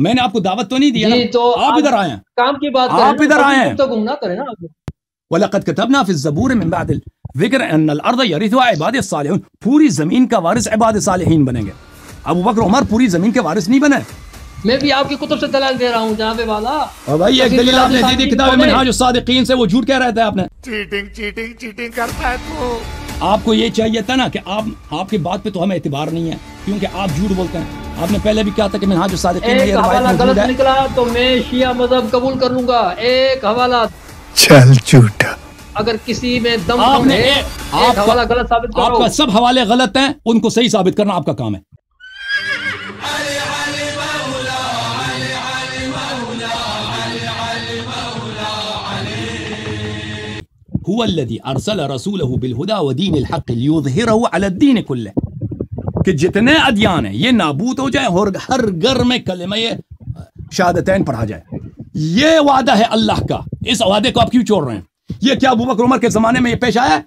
میں نے آپ کو دعوت تو نہیں دی جی تو آپ ادھر آئے ہیں، کام کی بات کریں، آپ ادھر آئے ہیں۔ تو گمراہ کریں نا آپ۔ وَلَقَدْ كَتَبْنَا فِي الزَّبُورِ مِن بَعْدِ الذِّكْرِ أَنَّ الْأَرْضَ يَرِثُهَا عِبَادِي الصَّالِحُونَ، پوری زمین کا وارث عباد صالحین بنیں گے۔ ابو بکر عمر پوری زمین کے وارث نہیں بنے۔ میں بھی آپ کی کتب سے دلائل دے رہا ہوں جناب والا۔ اور بھائی ایک دلیل آپ نے دی تھی کتاب منہاج الصادقین سے، وہ جھوٹ کہہ رہا تھا آپ نے۔ چیٹنگ کرتا ہے تو آپ کو یہ چاہیے تھا نا کہ آپ کی بات پہ تو ہمیں اعتبار نہیں ہے کیونکہ آپ جھوٹ بولتے ہیں۔ آپ نے پہلے بھی کہا تھا کہ منہاج الصادقین میں یہ ایک روایت حوالہ موجود غلط ہے۔ نکلا تو میں شیعہ مذہب قبول کر لوں گا، ایک حوالہ چل جھوٹا۔ اگر کسی میں دم آپ نے ہے ایک حوالہ غلط ثابت آپ کرو۔ کا سب حوالے غلط ہیں، ان کو صحیح ثابت کرنا آپ کا کام ہے۔ هو الذي ارسل رسوله بالهدى ودين الحق ليظهره على الدين كله کہ جتنے ادیان ہیں یہ نابود ہو جائیں اور ہر گھر میں کلمہ شہادتین پڑھا جائے۔ یہ وعدہ ہے اللہ کا، اس وعدے کو آپ کیوں چھوڑ رہے ہیں؟ یہ کیا ابو بکر عمر کے زمانے میں یہ پیش آیا ہے؟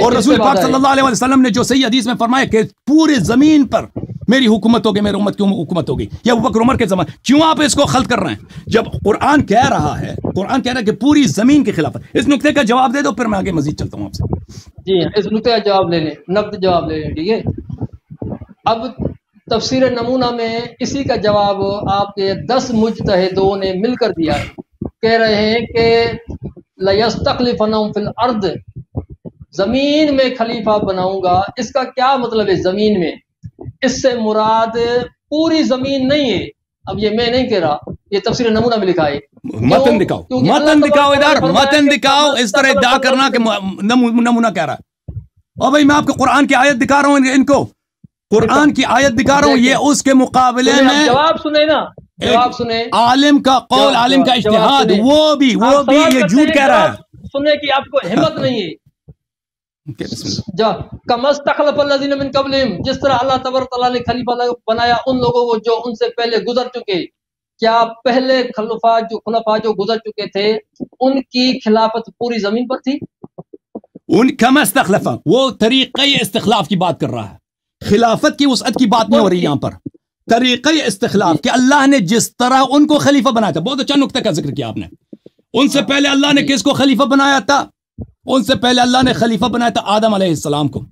اور رسول پاک صلی اللہ علیہ وسلم نے جو صحیح حدیث میں فرمایا کہ پوری زمین پر میری حکومت ہوگی، میری امت کی حکومت ہوگی، یہ ابو بکر عمر کے زمانے، کیوں آپ اس کو خلط کر رہے ہیں؟ جب قرآن کہہ رہا ہے کہ پوری زمین کی خلافت۔ اس نقطے کا جواب دے دو پھر میں آگے مزید چلتا ہوں آپ سے۔ جی اس نقطے کا جواب لے لیں، نقد جواب لے لیں، ٹھیک ہے۔ اب تفسیر نمونہ میں اسی کا جواب آپ کے 10 مجتہدوں نے مل کر دیا ہے۔ کہہ رہے ہیں کہ لَيَسْتَخْلِفَنَّهُمْ فِي الْأَرْضِ، زمین میں خلیفہ بناؤں گا۔ اس کا کیا مطلب ہے زمین میں؟ اس سے مراد پوری زمین نہیں ہے۔ اب یہ میں نہیں کہہ رہا، یہ تفسیر نمونہ میں لکھا ہے۔ متن دکھاؤ، متن دکھاؤ، ادھر متن دکھاؤ۔ اس طرح ادعا کرنا کہ نمونہ کہہ رہا ہے۔ اور بھائی میں آپ کو قرآن کی آیت دکھا رہا ہوں، ان کو قرآن کی آیت دکھا رہا ہوں، یہ اس کے مقابلے میں جواب سنیں نا، جواب سنیں۔ عالم کا قول، عالم کا اجتہاد، وہ بھی یہ جھوٹ کہہ رہا ہے۔ سننے کی آپ کو ہمت نہیں ہے۔ کما استخلف الذین من قبلہم، جس طرح اللہ تبارک تعالیٰ نے خلیفہ بنایا ان لوگوں کو جو ان سے پہلے گزر چکے۔ کیا پہلے خلفاء جو گزر چکے تھے ان کی خلافت پوری زمین پر تھی؟ ان کما استخلف، وہ طریقہ استخلاف کی بات کر رہا ہے، خلافت کی وسعت کی بات نہیں ہو رہی یہاں پر۔ طریقہ استخلاف کہ اللہ نے جس طرح ان کو خلیفہ بنایا تھا، بہت اچھا نقطہ کا ذکر کیا آپ نے۔ ان سے پہلے اللہ نے کس کو خلیفہ بنایا تھا؟ ان سے پہلے اللہ نے خلیفہ بنایا تھا آدم علیہ السلام کو۔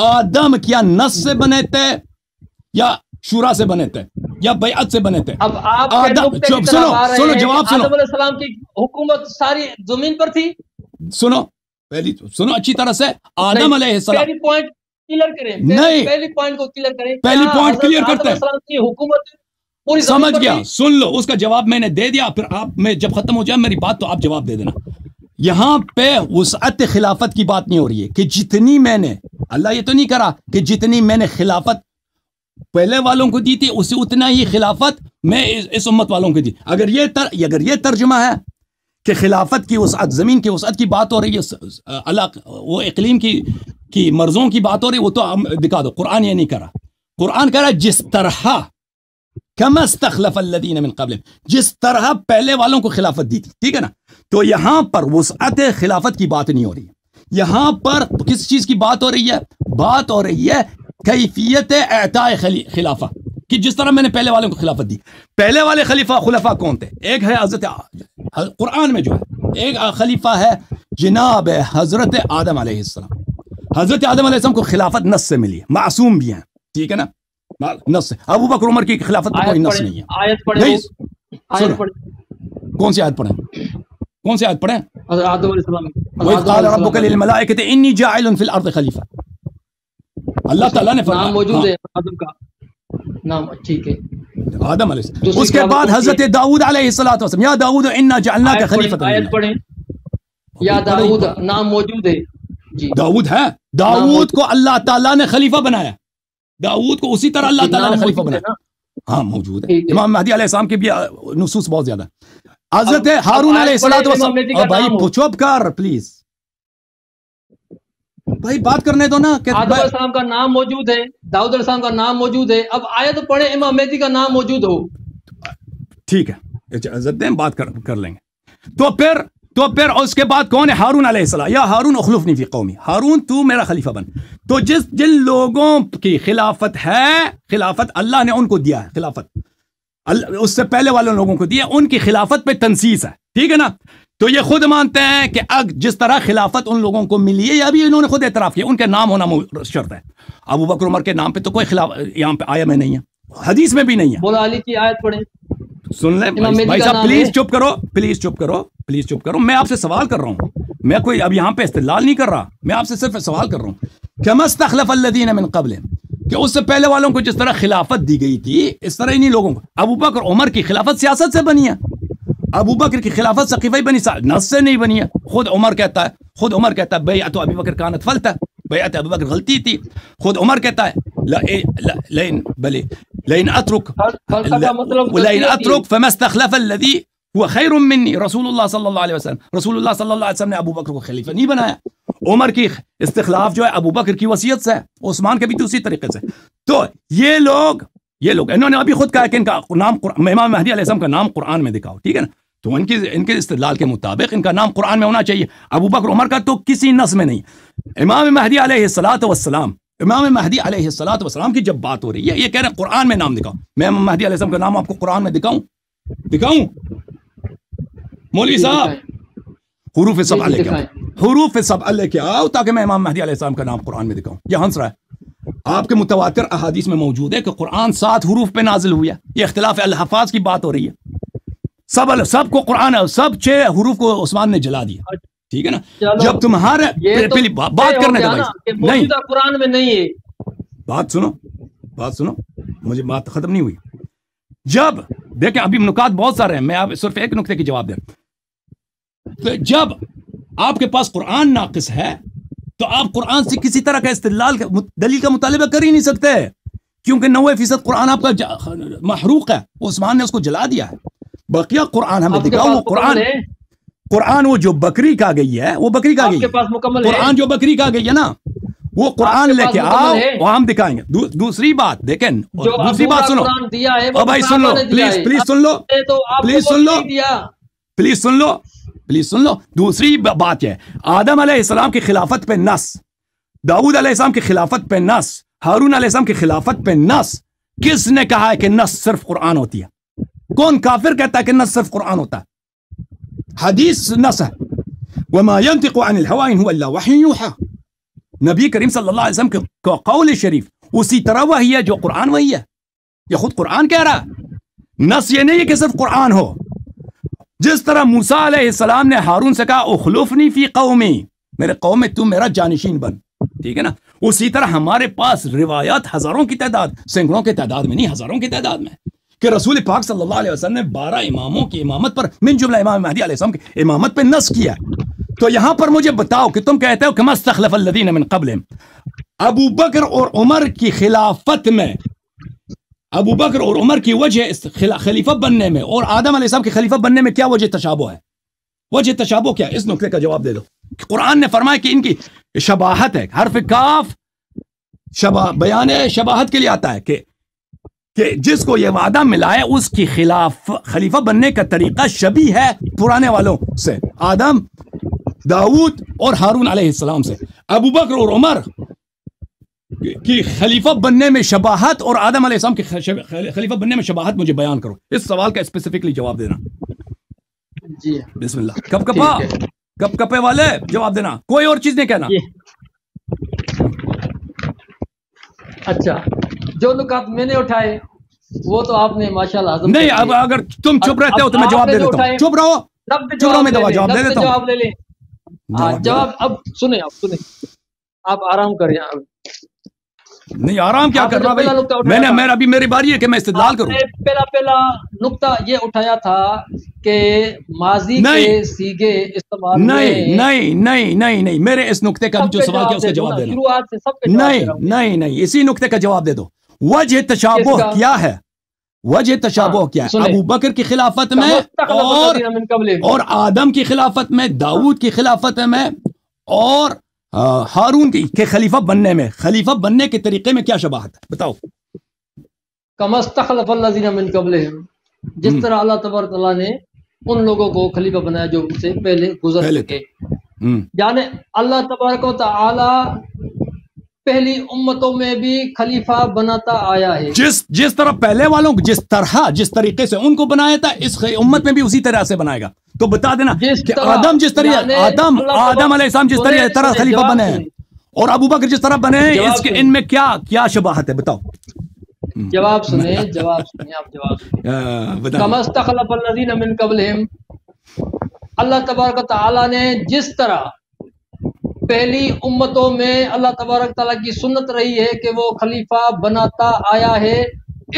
آدم کیا نص سے بنے تھے یا شورا سے بنے تھے یا بیعت سے بنے تھے؟ اب آپ سنو جواب سنو۔ آدم علیہ السلام کی حکومت ساری زمین پر تھی؟ سنو پہلی سنو اچھی طرح سے، آدم علیہ السلام پہلی پوائنٹ کلیئر کریں، نہیں، پہلی پوائنٹ کو کلیئر کریں، پہلی پوائنٹ کلیئر کرتے ہیں۔ آدم علیہ السلام کی حکومت پوری زمین سمجھ پر گیا، تھی؟ سن لو، اس کا جواب میں نے دے دیا، پھر آپ میں جب ختم ہو جائے میری بات تو آپ جواب دے دینا۔ یہاں پہ وسعت خلافت کی بات نہیں ہو رہی ہے کہ جتنی میں نے، اللہ یہ تو نہیں کرا کہ جتنی میں نے خلافت پہلے والوں کو دی تھی اسے اتنا ہی خلافت میں اس امت والوں کو دی۔ اگر یہ ترجمہ ہے کہ خلافت کی وسعت، زمین کی وسعت کی بات ہو رہی ہے، اللہ وہ اقلیم کی مرضوں کی بات ہو رہی ہے، وہ تو دکھا دو۔ قرآن یہ نہیں کرا، قرآن کہہ رہا ہے جس طرح کما استخلف الذین من قبلہم، جس طرح پہلے والوں کو خلافت دی تھی، ٹھیک ہے نا؟ تو یہاں پر وسعت خلافت کی بات نہیں ہو رہی ہے، یہاں پر کس چیز کی بات ہو رہی ہے؟ بات ہو رہی ہے کیفیت اعطاء خلافہ، کہ جس طرح میں نے پہلے والوں کو خلافت دی۔ پہلے والے خلیفہ کون تھے؟ ایک ہے حضرت، قرآن میں جو ہے ایک خلیفہ ہے جناب حضرت آدم علیہ السلام۔ حضرت آدم علیہ السلام کو خلافت نص سے ملی ہے، معصوم بھی ہیں، ٹھیک ہے نا؟ نص سے۔ ابو بکر عمر کی خلافت پر کوئی نص نہیں ہے۔ آیت پڑھیں، کون سی آیت پڑھیں؟ کون سی آیت پڑھیں؟ آدم علیہ السلام۔ وَإِذْ قَالَ رَبُّكَ لِلْمَلَائِكَةِ إِنِّي جَاعِلٌ فِي الْأَرْضِ خَلِيفَةً، اللہ تعالیٰ نے فرمایا نام موجود ہے آدم کا نام، ٹھیک ہے، آدم علیہ السلام۔ اس کے بعد حضرت داؤد علیہ السلام، یا داؤد انا جعلناک خلیفۃ، آیت پڑھیں، یا داؤد نام موجود ہے۔ جی داؤد ہے، داؤد کو اللہ تعالیٰ نے خلیفہ بنایا، داؤد کو اسی طرح اللہ تعالیٰ نے خلیفہ بنایا۔ ہاں موجود ہے، امام مہدی علیہ السلام کے بھی نصوص بہت زیادہ۔ حضرت ہارون علیہ السلام، بھائی چپ کر پلیز، بھائی بات کرنے دو نا۔ آدم علیہ السلام کا نام موجود ہے، داؤد علیہ السلام کا نام موجود ہے، اب آیت پڑھیں امام مہدی کا نام موجود ہو۔ ٹھیک ہے، اجازت دیں، بات کر لیں گے۔ تو پھر اس کے بعد کون ہے؟ ہارون علیہ السلام، یا ہارون اخلفنی فی قومی، ہارون تو میرا خلیفہ بن۔ تو جن لوگوں کی خلافت ہے، خلافت اللہ نے ان کو دیا ہے، خلافت اس سے پہلے والے لوگوں کو دیا، ان کی خلافت پہ تنسیس ہے، ٹھیک ہے نا؟ تو یہ خود مانتے ہیں کہ جس طرح خلافت ان لوگوں کو ملی ہے، یا بھی انہوں نے خود اعتراف کیا، ان کے نام ہونا شرط ہے۔ ابو بکر عمر کے نام پہ تو کوئی خلاف یہاں پہ آیا میں نہیں ہے، حدیث میں بھی نہیں ہے۔ مولا علی کی آیت پڑھیں، سن لیں بھائی صاحب، پلیز چپ کرو، پلیز چپ کرو، پلیز چپ کرو، میں آپ سے سوال کر رہا ہوں، میں کوئی اب یہاں پہ استدلال نہیں کر رہا، میں آپ سے صرف سوال کر رہا ہوں۔ کما استخلف الذین من قبلہم، کہ اس سے پہلے والوں کو جس طرح خلافت دی گئی تھی اس طرح انہی لوگوں کو۔ ابو بکر عمر کی خلافت سیاست سے بنی ہے، ابو بکر کی خلافت سقیفہ بنی، نص سے نہیں بنی ہے۔ خود عمر کہتا ہے بیعت ابی بکر کانت فلتہ، بیعت ابو بکر غلطی تھی۔ خود عمر کہتا ہے لئن اترک فما استخلف الذی هو خیر منی، رسول اللہ صلی اللہ علیہ وسلم نے ابو بکر کو خلیفہ نہیں بنایا۔ عمر کی استخلاف جو ہے ابو بکر کی وصیت سے ہے، عثمان کے بھی دوسری طریقے سے۔ تو یہ لوگ انہوں نے ابھی خود کہا کہ ان کا نام امام مہدی علیہ السلام کا نام قرآن میں دکھاؤ، ٹھیک ہے نا؟ تو ان کے استدلال کے مطابق ان کا نام قرآن میں ہونا چاہیے، ابو بکر عمر کا تو کسی نص میں نہیں۔ امام مہدی علیہ السلام کی جب بات ہو رہی ہے، یہ کہہ رہے ہیں قرآن میں نام دکھاؤ۔ میں امام مہدی علیہ السلام کا نام آپ کو قرآن میں دکھاؤں مولوی صاحب؟ حروف سبع لے کے حروف سبع لے کے آؤ تاکہ میں امام مہدی علیہ السلام کا نام قرآن میں دکھاؤں۔ یہ ہنس رہا ہے، آپ کے متواتر احادیث میں موجود ہے کہ قرآن 7 حروف پہ نازل ہوا ہے۔ یہ اختلاف الحفاظ کی بات ہو رہی ہے، سب کو قرآن ہے، سب 6 حروف کو عثمان نے جلا دیا، ٹھیک ہے نا؟ جب تمہارے پہلی بات کرنے دو نہیں، قرآن میں نہیں ہے، بات سنو، مجھے بات ختم نہیں ہوئی۔ جب دیکھیں ابھی نکات بہت سارے ہیں، میں آپ صرف ایک نکتے کی جواب دیں۔ جب آپ کے پاس قرآن ناقص ہے تو آپ قرآن سے کسی طرح کا استدلال دلیل کا مطالبہ کر ہی نہیں سکتے، کیونکہ 90% قرآن آپ کا محروق ہے، عثمان نے اس کو جلا دیا ہے۔ بقیہ قرآن ہمیں دکھاؤ، وہ قرآن وہ جو بکری کا گئی ہے، وہ بکری کا گئی ہے، قرآن جو بکری کا گئی ہے نا، وہ قرآن لے کے آؤ، وہ ہم دکھائیں گے۔ دوسری بات دیکھیں، دوسری بات سنو بھائی، سن لو پلیز سن لو، دوسری بات یہ ہے، آدم علیہ السلام کی خلافت پہ نص، داؤد علیہ السلام کی خلافت پہ نص، ہارون علیہ السلام کی خلافت پہ نص۔ کس نے کہا ہے کہ نص صرف قرآن ہوتی ہے؟ کون کافر کہتا ہے کہ نص صرف قرآن ہوتا ہے؟ حدیث نص ہے، وما ينطق عن الهوى ان هو الا وحي يوحى، نبی کریم صلی اللہ علیہ وسلم کا قول شریف اسی طرح وحی ہے جو قرآن وحی ہے، یہ خود قرآن کہہ رہا ہے۔ نص یہ نہیں ہے کہ صرف قرآن ہو، جس طرح موسیٰ علیہ السلام نے ہارون سے کہا اخلفنی فی قومی، میرے قوم میں تم میرا جانشین بن، ٹھیک ہے نا؟ اسی طرح ہمارے پاس روایات ہزاروں کی تعداد، سینکڑوں کی تعداد میں نہیں، ہزاروں کی تعداد میں، کہ رسول پاک صلی اللہ علیہ وسلم نے 12 اماموں کی امامت پر، من جملہ امام مہدی علیہ السلام کی امامت پہ نص کیا۔ تو یہاں پر مجھے بتاؤ کہ تم کہتے ہو کما استخلف الذین من قبلہم، ابو بکر اور عمر کی خلافت میں، ابو بکر اور عمر کی وجہ خلیفہ بننے میں اور آدم علیہ السلام کے خلیفہ بننے میں کیا وجہ تشابہ ہے؟ وجہ تشابہ کیا؟ اس نقطے کا جواب دے دو۔ قرآن نے فرمایا کہ ان کی شباہت ہے، حرف کاف بیان شباہت کے لیے آتا ہے کہ جس کو یہ وعدہ ملا ہے اس کی خلیفہ بننے کا طریقہ شبیہ ہے پرانے والوں سے، آدم، داؤد اور ہارون علیہ السلام سے۔ ابو بکر اور عمر کی خلیفہ بننے میں شباہت اور آدم علیہ السلام کے خلیفہ بننے میں شباہت مجھے بیان کرو، اس سوال کا اسپیسیفکلی جواب دینا۔ جی بسم اللہ، کپ کپے والے جواب دینا، کوئی اور چیز نہیں کہنا۔ اچھا، جو نکات میں نے اٹھائے وہ تو آپ نے ماشاءاللہ نہیں، اب اگر تم چپ رہتے ہو تو میں جواب دے دیتا ہوں۔ چپ رہو، میں جواب دے دیتا ہوں۔ جواب لے لیں، جواب اب سنیں، آپ آرام کریں۔ نہیں آرام کیا کرنا بھائی، میں نے ابھی میری باری ہے کہ میں استدلال کروں۔ پہلا نقطہ یہ اٹھایا تھا کہ ماضی کے سیغے استعمال نہیں، میرے اس نقطے کا جو سوال کیا اس کا جواب دینا۔ نہیں، اسی نقطے کا جواب دے دو۔ وجہ تشابہ کیا ہے؟ وجہ تشابہ کیا ہے؟ ابو بکر کی خلافت میں اور آدم کی خلافت میں، داؤد کی خلافت میں اور ہارون کے خلیفہ بننے میں، خلیفہ بننے کے طریقے میں کیا شباہت ہے؟ بتاؤ۔ کما استخلف الذین من قبلہم، جس طرح اللہ تبارک تعالیٰ نے ان لوگوں کو خلیفہ بنایا جو ان سے پہلے گزر چکے، یعنی اللہ تبارک و تعالیٰ پہلی امتوں میں بھی خلیفہ بناتا آیا ہے. جس طرح پہلے والوں کو جس طریقے سے ان کو بنایا تھا اس امت میں بھی اسی طرح سے بنائے گا. تو بتا دینا کہ آدم جس طرح آدم علیہ السلام جس طرح خلیفہ بنے ہیں اور ابو بکر جس طرح بنے ہیں ان میں کیا شباہت ہے بتاؤ. جواب سنیں آپ جواب سنیں. کما استخلف الذین من قبلہم، اللہ تبارک و تعالیٰ نے جس طرح پہلی امتوں میں اللہ تبارک تعالیٰ کی سنت رہی ہے کہ وہ خلیفہ بناتا آیا ہے،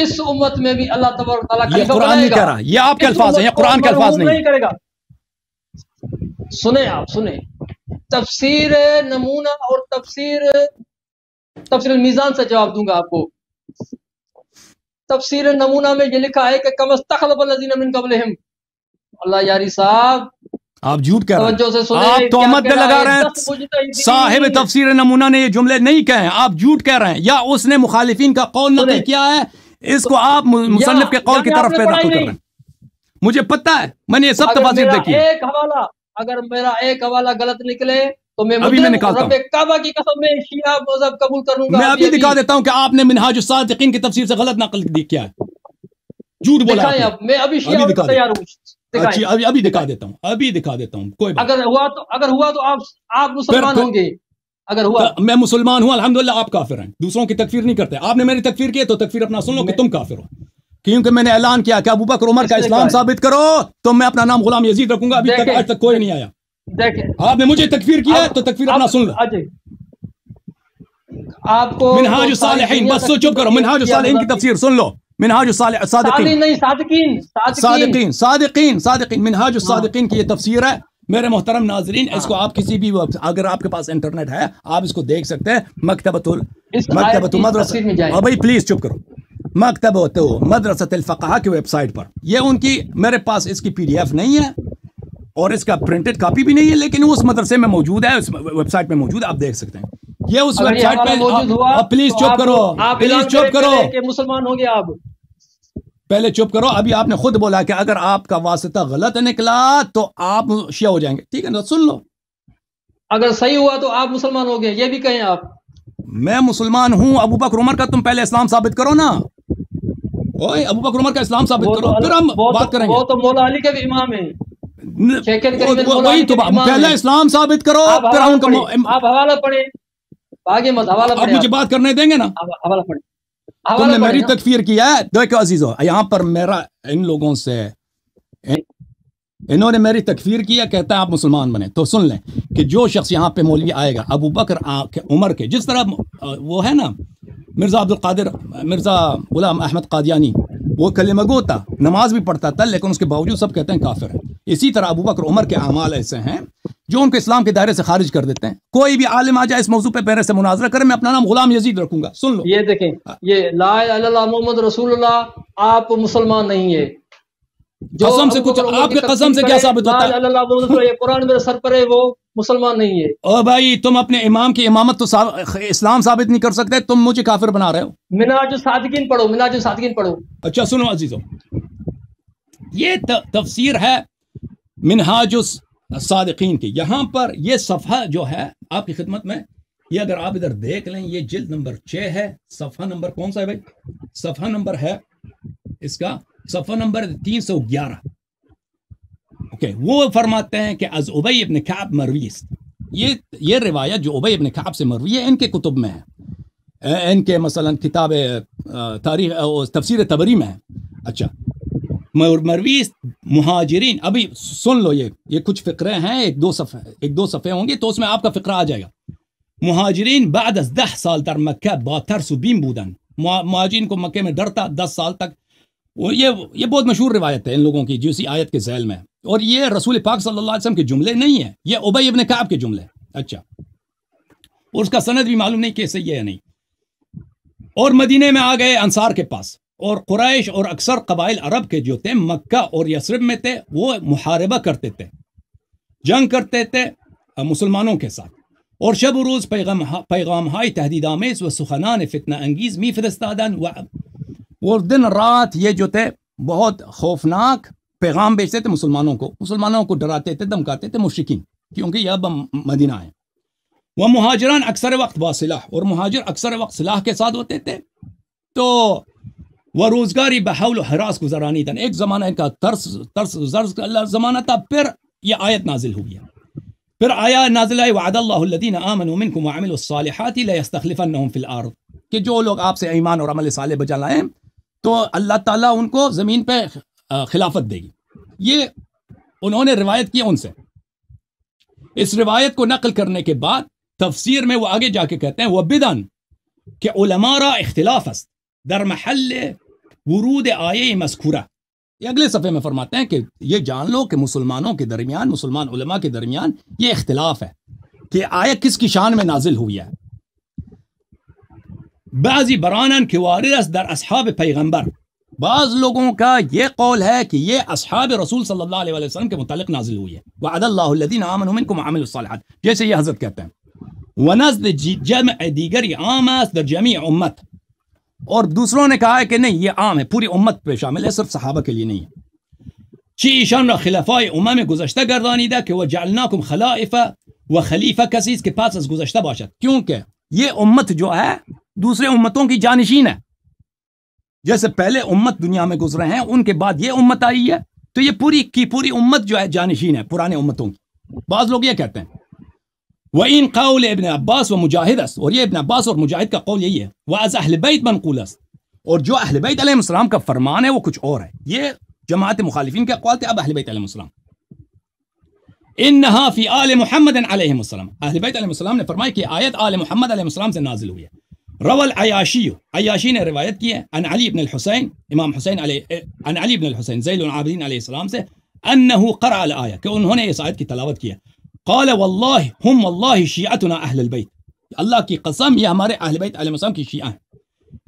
اس امت میں بھی اللہ تبارک تعالیٰ خلیفہ بنائے گا. یہ آپ کے الفاظ ہیں، یہ قرآن کے الفاظ نہیں کرے گا. سنیں آپ سنیں. تفسیر نمونہ اور تفسیر المیزان سے جواب دوں گا آپ کو. تفسیر نمونہ میں یہ لکھا ہے کہ کما استخلف الذین من قبلہم. اللہ یاری صاحب آپ جھوٹ کہہ رہے ہیں، آپ تہمت پہ لگا رہے ہیں. صاحب تفسیر نمونہ نے یہ جملے نہیں کہے ہیں، آپ جھوٹ کہہ رہے ہیں، یا اس نے مخالفین کا قول نقل کیا ہے، اس کو آپ مصنف کے قول کی طرف پہ نقل کر رہے ہیں. مجھے پتہ ہے، میں نے یہ سب تفاسیر دیکھی. ایک حوالہ اگر میرا ایک حوالہ غلط نکلے تو میں نکالتا ہوں. کعبہ کی قسم میں شیعہ مذہب قبول کروں گا. میں ابھی دکھا دیتا ہوں کہ آپ نے منہاج الصادقین کی تفسیر سے غلط نقل کیا ہے، جھوٹ بولا ہے. میں ابھی شیعہ تیار ہوں. ابھی دکھا دیتا ہوں کوئی بات. اگر ہوا تو آپ مسلمان ہوں گے. اگر ہوا میں مسلمان ہوں الحمدللہ. آپ کافر ہیں، دوسروں کی تکفیر نہیں کرتے. آپ نے میری تکفیر کی تو تکفیر اپنا سن لو کہ تم کافر ہو، کیونکہ میں نے اعلان کیا کہ ابو بکر عمر کا اسلام ثابت کرو تو میں اپنا نام غلام یزید رکھوں گا. ابھی تک آج تک کوئی نہیں آیا. آپ نے مجھے تکفیر کیا تو تکفیر اپنا سن لو. آپ کو منہاج الصالحین، بس چپ کرو. منہاج الصالحین کی تفسیر سن لو. منہاج الصادقین منہاج الصادقین کی یہ تفسیر ہے میرے محترم ناظرین. اس کو آپ کسی بھی وقت اگر آپ کے پاس انٹرنیٹ ہے آپ اس کو دیکھ سکتے ہیں. مکتبۃ مدرسہ، بھائی پلیز چپ کرو. مکتبۃ مدرسۃ الفقہا کی ویب سائٹ پر یہ ان کی، میرے پاس اس کی PDF نہیں ہے اور اس کا پرنٹڈ کاپی بھی نہیں ہے، لیکن اس مدرسے میں موجود ہے، اس ویب سائٹ میں موجود ہے، آپ دیکھ سکتے ہیں. یہ اس ویب سائٹ پہ پلیز چپ کرو، پلیز چپ کرو کہ مسلمان ہو گے آپ. پہلے چپ کرو. ابھی آپ نے خود بولا کہ اگر آپ کا واسطہ غلط نکلا تو آپ شیعہ ہو جائیں گے. ٹھیک ہے نا، سن لو. اگر صحیح ہوا تو آپ مسلمان ہو گئے، یہ بھی کہیں آپ. میں مسلمان ہوں. ابو بکر عمر کا تم پہلے اسلام ثابت کرو نا. اوئے ابو بکر عمر کا اسلام ثابت کرو پھر ہم بات کریں گے. وہ تو مولا علی کے بھی امام ہیں. وہی تو پہلے اسلام ثابت کرو پھر ہم. آپ حوالہ پڑھیں، آگے مت حوالہ پڑھیں. آپ مجھے بات کرنے دیں گے نا؟ حوالہ پڑھیں. تم نے میری تکفیر کیا ہے. دیکھو عزیزو، یہاں پر میرا ان لوگوں سے انہوں نے میری تکفیر کیا، کہتا ہے آپ مسلمان بنے. تو سن لیں کہ جو شخص یہاں پہ مولوی آئے گا ابو بکر عمر کے، جس طرح وہ ہے نا مرزا عبد القادر، مرزا غلام احمد قادیانی، وہ کلمہ گو تھا، نماز بھی پڑھتا تھا، لیکن اس کے باوجود سب کہتے ہیں کافر ہے. اسی طرح ابو بکر عمر کے اعمال ایسے ہیں جو ان کو اسلام کے دائرے سے خارج کر دیتے ہیں. کوئی بھی عالم آ جائے اس موضوع پہ میرے سے مناظرہ کرے، میں اپنا نام غلام یزید رکھوں گا. سن لو. یہ دیکھیں، یہ لا الہ الا اللہ محمد رسول اللہ، آپ مسلمان نہیں ہے. قسم سے کچھ آپ کے قسم سے کیا ثابت ہوتا ہے؟ یہ قرآن میرے سر پر ہے، وہ مسلمان نہیں ہے. او بھائی تم اپنے امام کی امامت تو اسلام ثابت نہیں کر سکتے، تم مجھے کافر بنا رہے ہو. منہاج الصادقین پڑھو، منہاج الصادقین پڑھو. اچھا سنو عزیزو، یہ تفسیر ہے منہاج الصادقین کی. یہاں پر یہ صفحہ جو ہے آپ کی خدمت میں، یہ اگر آپ ادھر دیکھ لیں، یہ جلد نمبر 6 ہے. صفحہ نمبر کون سا ہے بھائی؟ صفحہ نمبر ہے اس کا صفحہ نمبر 311. اوکے، وہ فرماتے ہیں کہ از ابی ابن کعب مرویست. یہ روایت جو ابی ابن کعب سے مروی ہے ان کے کتب میں ہے، ان کے مثلا کتاب تاریخ تفسیر طبری میں ہے. اچھا، مرویست مہاجرین. ابھی سن لو، یہ کچھ فقرے ہیں، ایک دو صفحے ہوں گے تو اس میں آپ کا فقرہ آ جائے گا. مہاجرین بعد از 10 سال در مکہ با ترس و بیم بودن. مہاجرین کو مکے میں ڈر تھا 10 سال تک. یہ بہت مشہور روایت ہے ان لوگوں کی جو اسی آیت کے ذیل میں ہے، اور یہ رسول پاک صلی اللہ علیہ وسلم کے جملے نہیں ہیں، یہ ابی ابن کعب کے جملے. اچھا، اور اس کا سند بھی معلوم نہیں کہ صحیح ہے یا نہیں. اور مدینے میں آ گئے انصار کے پاس، اور قریش اور اکثر قبائل عرب کے جو تھے مکہ اور یثرب میں تھے، وہ محاربہ کرتے تھے، جنگ کرتے تھے مسلمانوں کے ساتھ. اور شب و روز پیغام ہائی تہدید آمیز و سخنان فتنہ انگیز می فرستادن، اور دن رات یہ جو تھے بہت خوفناک پیغام بیچتے تھے مسلمانوں کو ڈراتے تھے، دھمکاتے تھے مشرکین، کیونکہ یہ اب مدینہ ہے. وہ مہاجران اکثر وقت باصلاح، اور مہاجر اکثر وقت سلاح کے ساتھ ہوتے تھے، تو وہ روزگاری بحول و حراس گزرانی تھا. ایک زمانہ ان کا ترس زرز کا زمانہ تھا. پھر یہ آیت نازل ہوئی ہے، پھر آیا نازل ہے وعد اللہ الذین آمنوا منکم وعملوا الصالحات لیستخلفنہم فی الارض، کہ جو لوگ آپ سے ایمان اور عمل صالح بجا لائیں تو اللہ تعالیٰ ان کو زمین پہ خلافت دے گی. یہ انہوں نے روایت کی ان سے. اس روایت کو نقل کرنے کے بعد تفسیر میں وہ آگے جا کے کہتے ہیں وبدن کہ علماء را اختلاف است در محل ورود آیے مذکورہ. یہ اگلے صفحے میں فرماتے ہیں کہ یہ جان لو کہ مسلمانوں کے درمیان، مسلمان علماء کے درمیان یہ اختلاف ہے کہ آیت کس کی شان میں نازل ہوئی ہے. بعضی برانن کہ وارد است در اصحاب پیغمبر، بعض لوگوں کا یہ قول ہے کہ یہ اصحاب رسول صلی اللہ علیہ وسلم کے متعلق نازل ہوئی ہے. وعد اللہ الذین آمنوا منکم وعملوا الصالحات، جیسے یہ حضرت کہتے ہیں. ونزد جمع دیگری عام است در جمیع امت، اور دوسروں نے کہا ہے کہ نہیں یہ عام ہے، پوری امت پہ شامل ہے، صرف صحابہ کے لیے نہیں ہے. چی ایشان را خلفاء امم گزشتہ گردانیدہ کہ وجعلناکم خلائف و خلیفہ کسی کے پاس از گزشتہ باشد، کیونکہ یہ امت جو ہے دوسرے امتوں کی جانشین ہے. جیسے پہلے امت دنیا میں گزرے ہیں، ان کے بعد یہ امت آئی ہے، تو یہ پوری کی پوری امت جو ہے جانشین ہے پرانے امتوں کی. بعض لوگ یہ کہتے ہیں. وَإِن قول ابن عباس و مجاہد است، اور یہ ابن عباس اور مجاہد کا قول یہی ہے. وَأَز اہل بیت منقول است، اور جو اہل بیت علیہ السلام کا فرمان ہے وہ کچھ اور ہے. یہ جماعت مخالفین کا قول تھے. اب اہل بیت علیہ السلام انہا فی آل محمد علیہ السلام، اہل بیت علیہ السلام نے فرمایا کہ آیت آل محمد علیہ السلام سے نازل ہوئی ہے. روى العیاشی، عیاشی نے روایت کی ہے عن علی بن الحسین، امام حسین علیہ، عن علی بن الحسین زین العابدین علیہ السلام سے انه قرأ الآیہ، کہ انہوں نے اس آیت کی تلاوت کی ہے. قال واللہ ہم واللہ شیعتنا اہل البیت، اللہ کی قسم یہ ہمارے اہل بیت علیہ السلام کی شیعہ ہیں.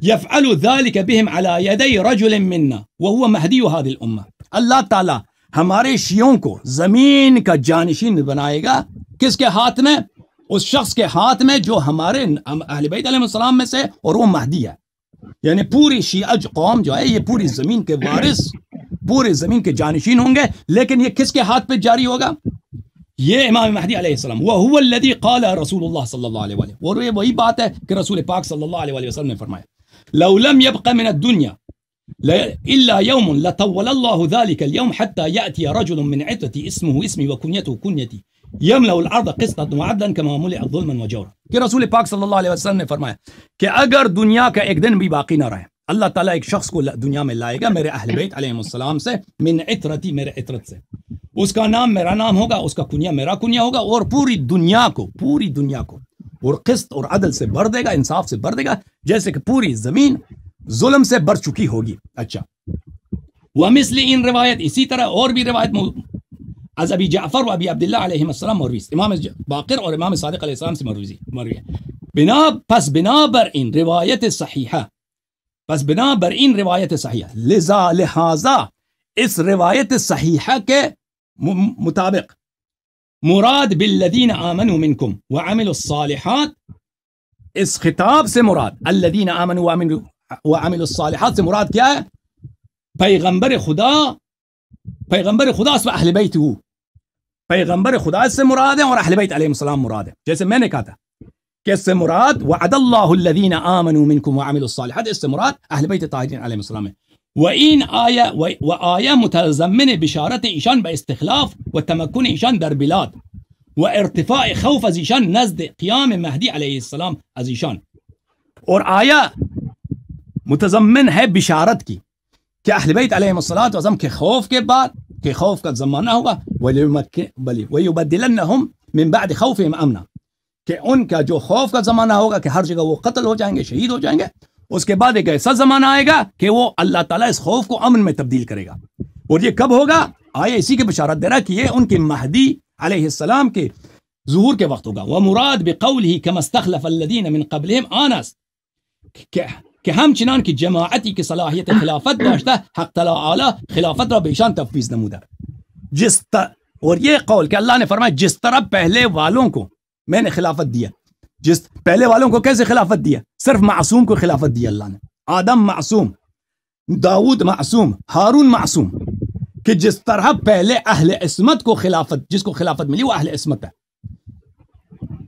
یفعل ذلك بهم على يدي رجل منا وهو مہدی هذه الامہ، اللہ تعالی ہمارے شیعوں کو زمین کا جانشین بنائے گا. کس کے ہاتھ میں؟ اس شخص کے ہاتھ میں جو ہمارے اہل بیت علیہ السلام میں سے، اور وہ مہدی ہے. یعنی پوری شیعہ قوم جو ہے یہ پوری زمین کے وارث، پوری زمین کے جانشین ہوں گے. لیکن یہ کس کے ہاتھ پہ جاری ہوگا؟ یہ امام مہدی علیہ السلام. وَهُوَ الَّذِي قَالَ رسول اللہ صلی اللہ علیہ وسلم، اور یہ وہی بات ہے کہ رسول پاک صلی اللہ علیہ وسلم نے فرمایا لو لم يبق من الدنيا إلا يوم لطول الله ذلك اليوم حتى يأتي رجل من عترتي اسمه اسمي وكنيته كنيتي يملأ الأرض قسطا وعدلا كما ملئت ظلما وجورا. کہ رسول پاک صلی اللہ علیہ وسلم نے فرمایا کہ اگر دنیا کا ایک دن بھی باقی نہ رہے، اللہ تعالیٰ ایک شخص کو دنیا میں لائے گا میرے اہل بیت علیہ السلام سے، من عترتی، میرے عترت سے. اس کا نام میرا نام ہوگا، اس کا کنیا میرا کنیا ہوگا، اور پوری دنیا کو اور قسط اور عدل سے بھر دے گا، انصاف سے بھر دے گا، جیسے کہ پوری زمین ظلم سے بھر چکی ہوگی. اچھا، ومثل ان روایت، اسی طرح اور بھی روایت از ابی جعفر و ابی عبداللہ علیہ السلام مروی، امام باقر اور امام صادق علیہ السلام سے مروی ہے. پس بنا بر ان روایت صحیحہ، لہذا اس روایت صحیحہ کے مطابق مراد بالذین آمنوا منکم وعملوا الصالحات، اس خطاب سے مراد الذین آمنوا وعملوا الصالحات سے مراد کیا ہے؟ پیغمبر خدا اس میں اہل بیت ہو، پیغمبر خدا اس سے مراد ہے، اور اہل بیت علیہ السلام مراد ہے. جیسے میں نے کہا تھا کہ اس سے مراد وعد اللہ الذین آمنوا منکم وعملوا الصالحات، اس سے مراد اہل بیت طاہرین علیہ السلام ہے. وآیہ متضمن بشارت ایشان با استخلاف و تمکن ایشان در بلاد و ارتفاع خوف از ایشان نزد قیام مہدی علیہ السلام از ایشان. اور آیا متضمن ہے بشارت کی کہ اہل بیت علیہ السلام کے خوف کے بعد، کہ خوف کا زمانہ ہوگا، وَيُبَدِّلَنَّهُمْ مِنْ بَعْدِ خَوْفِهِمْ أَمْنًا، کہ ان کا جو خوف کا زمانہ ہوگا کہ ہر جگہ وہ قتل ہو جائیں گے، شہید ہو جائیں گے، اس کے بعد ایک ایسا زمانہ آئے گا کہ وہ اللہ تعالیٰ اس خوف کو امن میں تبدیل کرے گا. اور یہ کب ہوگا؟ آیا اسی کی بشارت دے رہا کہ یہ ان کے مہدی علیہ السلام کے ظہور کے وقت ہوگا. وَمُرَاد بِقَوْلِهِ كَمَا اسْتَخْلَفَ الَّذِينَ مِنْ قَبْلِهِمْ آنَس، کہ ہم چنان کی جماعتی کی صلاحیت خلافت داشتہ حق تعالیٰ اعلیٰ خلافت را بیشان تفویض نمودہ. اور یہ قول کہ اللہ نے فرمایا جس طرح پہلے والوں کو میں نے خلافت دیا، جس پہلے والوں کو کیسے خلافت دیا؟ صرف معصوم کو خلافت دیا اللہ نے. آدم معصوم، داؤد معصوم، ہارون معصوم، کہ جس طرح پہلے اہل عصمت کو خلافت، جس کو خلافت ملی وہ اہل عصمت ہے.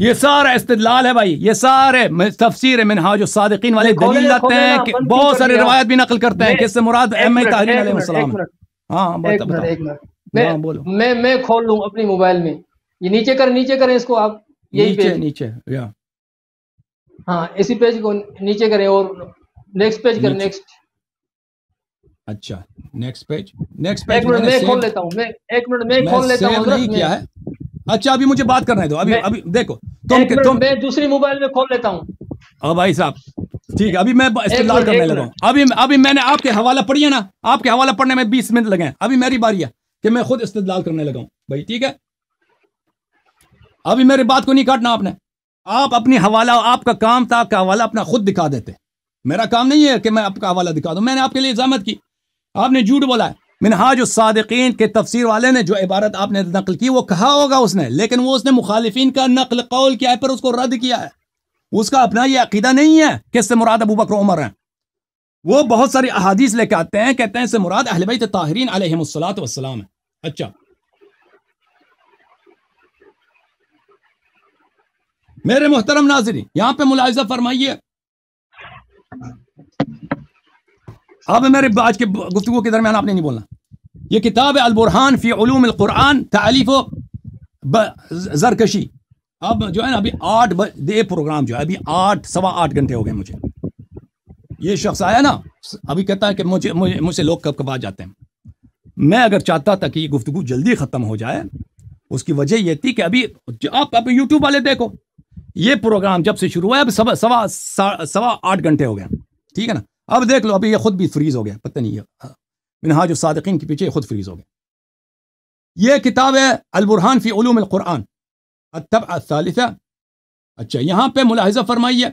یہ سارا استدلال ہے بھائی، یہ سارے تفسیر منہاج الصادقین والے دلیل لاتے ہیں کہ بہت ساری روایت بھی نقل کرتے ہیں کہ اس سے مراد ائمہ طاہرین علیہ السلام ہے۔ ہاں بولو، میں کھول لوں اپنی موبائل میں، یہ نیچے کریں اس کو آپ، یہی پیج نیچے ہاں اسی پیج کو نیچے کریں اور نیکسٹ پیج کریں، نیکسٹ۔ اچھا نیکسٹ پیج ایک منٹ میں کھول لیتا ہوں، میں کھول لیتا ہوں نہیں کیا ہے۔ اچھا ابھی مجھے بات کرنے دو، ابھی دیکھو تم میں دوسری موبائل میں کھول لیتا ہوں۔ بھائی صاحب ٹھیک ہے، ابھی میں استدلال کرنے لگا ہوں۔ ابھی میں نے آپ کے حوالہ پڑھی ہے نا، آپ کے حوالہ پڑھنے میں 20 منٹ لگے ہیں، ابھی میری باری ہے کہ میں خود استدلال کرنے لگا ہوں بھائی، ٹھیک ہے؟ ابھی میری بات کو نہیں کاٹنا آپ نے، آپ اپنی حوالہ، آپ کا کام تھا کہ حوالہ اپنا خود دکھا دیتے، میرا کام نہیں ہے کہ میں آپ کا حوالہ دکھا دوں۔ میں نے آپ کے لیے اضامت کی، آپ نے جھوٹ بولا ہے۔ منہاج الصادقین کے تفسیر والے نے جو عبارت آپ نے نقل کی وہ کہا ہوگا اس نے، لیکن وہ اس نے مخالفین کا نقل قول کیا ہے، پر اس کو رد کیا ہے۔ اس کا اپنا یہ عقیدہ نہیں ہے کہ اس سے مراد ابو بکر و عمر ہیں۔ وہ بہت ساری احادیث لے کے آتے ہیں، کہتے ہیں اس سے مراد اہل بیت طاہرین علیہم الصلاۃ والسلام ہے۔ اچھا میرے محترم ناظرین، یہاں پہ ملاحظہ فرمائیے، اب میرے آج کے گفتگو کے درمیان آپ نے نہیں بولنا۔ یہ کتاب ہے البرہان فی علوم القرآن، تالیف و زرکشی۔ اب جو ہے نا ابھی 8 بجے پروگرام جو ہے ابھی 8 گھنٹے ہو گئے مجھے۔ یہ شخص آیا نا ابھی کہتا ہے کہ مجھ سے لوگ کب آ جاتے ہیں۔ میں اگر چاہتا تھا کہ یہ گفتگو جلدی ختم ہو جائے، اس کی وجہ یہ تھی کہ ابھی آپ یوٹیوب والے دیکھو، یہ پروگرام جب سے شروع ہوا ہے اب سوا 8 گھنٹے ہو گئے، ٹھیک ہے نا؟ اب دیکھ لو ابھی یہ خود بھی فریز ہو گیا، پتہ نہیں ہے منہاج الصادقین کے پیچھے خود فریز ہو گیا۔ یہ کتاب ہے البرہان فی علوم القرآن الطبعہ الثالثہ۔ اچھا یہاں پہ ملاحظہ فرمائیے،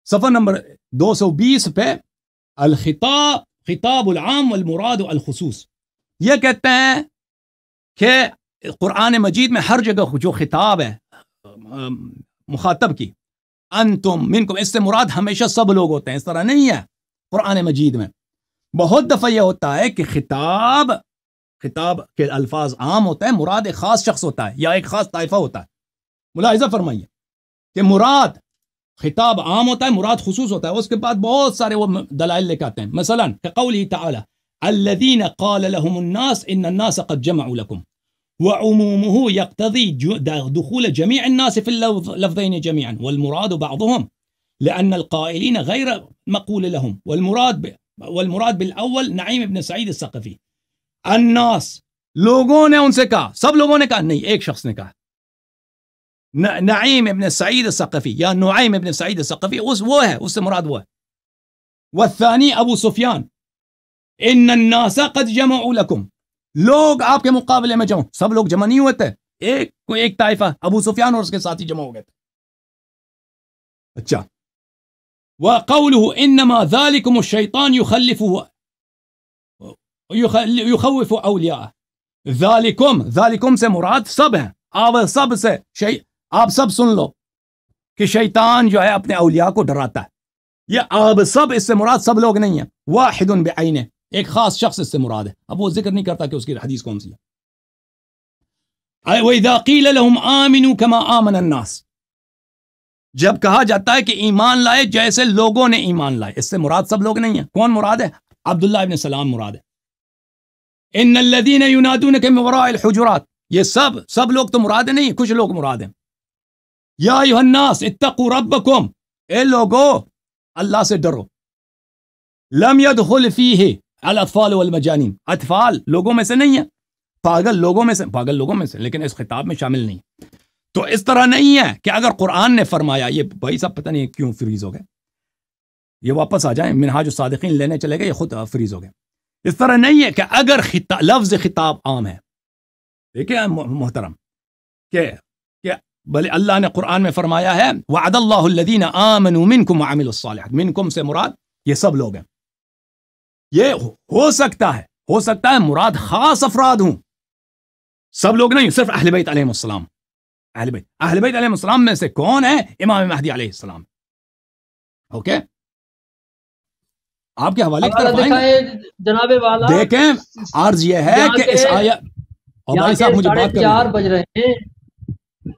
صفحہ نمبر 220 پہ الخطاب خطاب العام والمراد الخصوص۔ یہ کہتے ہیں کہ قرآن مجید میں ہر جگہ جو خطاب ہے مخاطب کی، انتم منکم، اس سے مراد ہمیشہ سب لوگ ہوتے ہیں، اس طرح نہیں ہے۔ قرآن مجید میں بہت دفعہ یہ ہوتا ہے کہ خطاب کے الفاظ عام ہوتا ہے، مراد ایک خاص شخص ہوتا ہے یا ایک خاص طائفہ ہوتا ہے۔ ملاحظہ فرمائیے کہ مراد خطاب عام ہوتا ہے، مراد خصوص ہوتا ہے، اس کے بعد بہت سارے وہ دلائل لے کے آتے ہیں۔ مثلا كقوله تعالی الذين قال لهم الناس ان الناس قد جمعوا لكم، وعمومه يقتضي دخول جميع الناس في اللفظين جميعا، والمراد بعضهم لأن القائلين غير مقول لهم، والمراد بالأول نعيم بن سعيد الثقفي۔ الناس لوگوں نے ان سے کہا، سب لوگوں نے کہا نہیں، ایک شخص نے کہا، نعیم ابن سعید الثقفی یا نعیم ابن سعید الثقفی، وہ ہے، اس سے مراد وہ ہے۔ والثانی ابو سفیان ان الناس قد جمعوا لكم، لوگ آپ کے مقابلے میں جمع، سب لوگ جمع نہیں ہوئے تھے، ایک طائفہ ابو سفیان اور اس کے ساتھی جمع ہو گئے تھے۔ اچھا وقوله انما ذلكم الشیطان یخوف اولیاء، ذالکم سے مراد سب ہیں، آپ سب سے آپ سب سن لو کہ شیطان جو ہے اپنے اولیاء کو ڈراتا ہے۔ یہ آپ سب اس سے مراد سب لوگ نہیں ہیں، واحد بعینہ، ایک خاص شخص اس سے مراد ہے۔ اب وہ ذکر نہیں کرتا کہ اس کی حدیث کون سی ہے۔ وَإِذَا قِيلَ لَهُمْ آمِنُوا كَمَا آمَنَ النَّاسِ، جب کہا جاتا ہے کہ ایمان لائے جیسے لوگوں نے ایمان لائے، اس سے مراد سب لوگ نہیں ہیں۔ کون مراد ہے؟ عبداللہ ابن سلام مراد ہے۔ ان الذین ینادونک من وراء الحجرات، یہ سب لوگ تو مراد نہیں، کچھ لوگ مراد ہیں۔ یا ایھا الناس اتقوا ربکم، اے لوگو اللہ سے ڈرو۔ لم يدخل فیہ الاطفال والمجانین، اطفال لوگوں میں سے نہیں ہے، پاگل لوگوں میں سے، لیکن اس خطاب میں شامل نہیں۔ تو اس طرح نہیں ہے کہ اگر قرآن نے فرمایا، یہ بھائی صاحب پتہ نہیں کیوں فریز ہو گئے، یہ واپس آ جائیں، منہاج الصادقین لینے چلے گئے، یہ خود فریز ہو گئے۔ اس طرح نہیں ہے کہ اگر لفظ خطاب عام ہے، دیکھیں محترم، کہ بلے اللہ نے قرآن میں فرمایا ہے وعد اللہ الذین آمنوا منکم وعملوا الصالحات، منکم سے مراد یہ سب لوگ ہیں۔ یہ ہو سکتا ہے مراد خاص افراد ہوں، سب لوگ نہیں، صرف اہل بیت علیہم السلام۔ اہل بیت علیہ السلام میں سے کون ہے؟ امام مہدی علیہ السلام۔ اوکے، آپ کے حوالے کی طرف آئیں، جناب والا دیکھیں عرض یہ ہے کہ اس آیت، اور بھائی صاحب مجھے بات کریں، 4 بج رہے ہیں،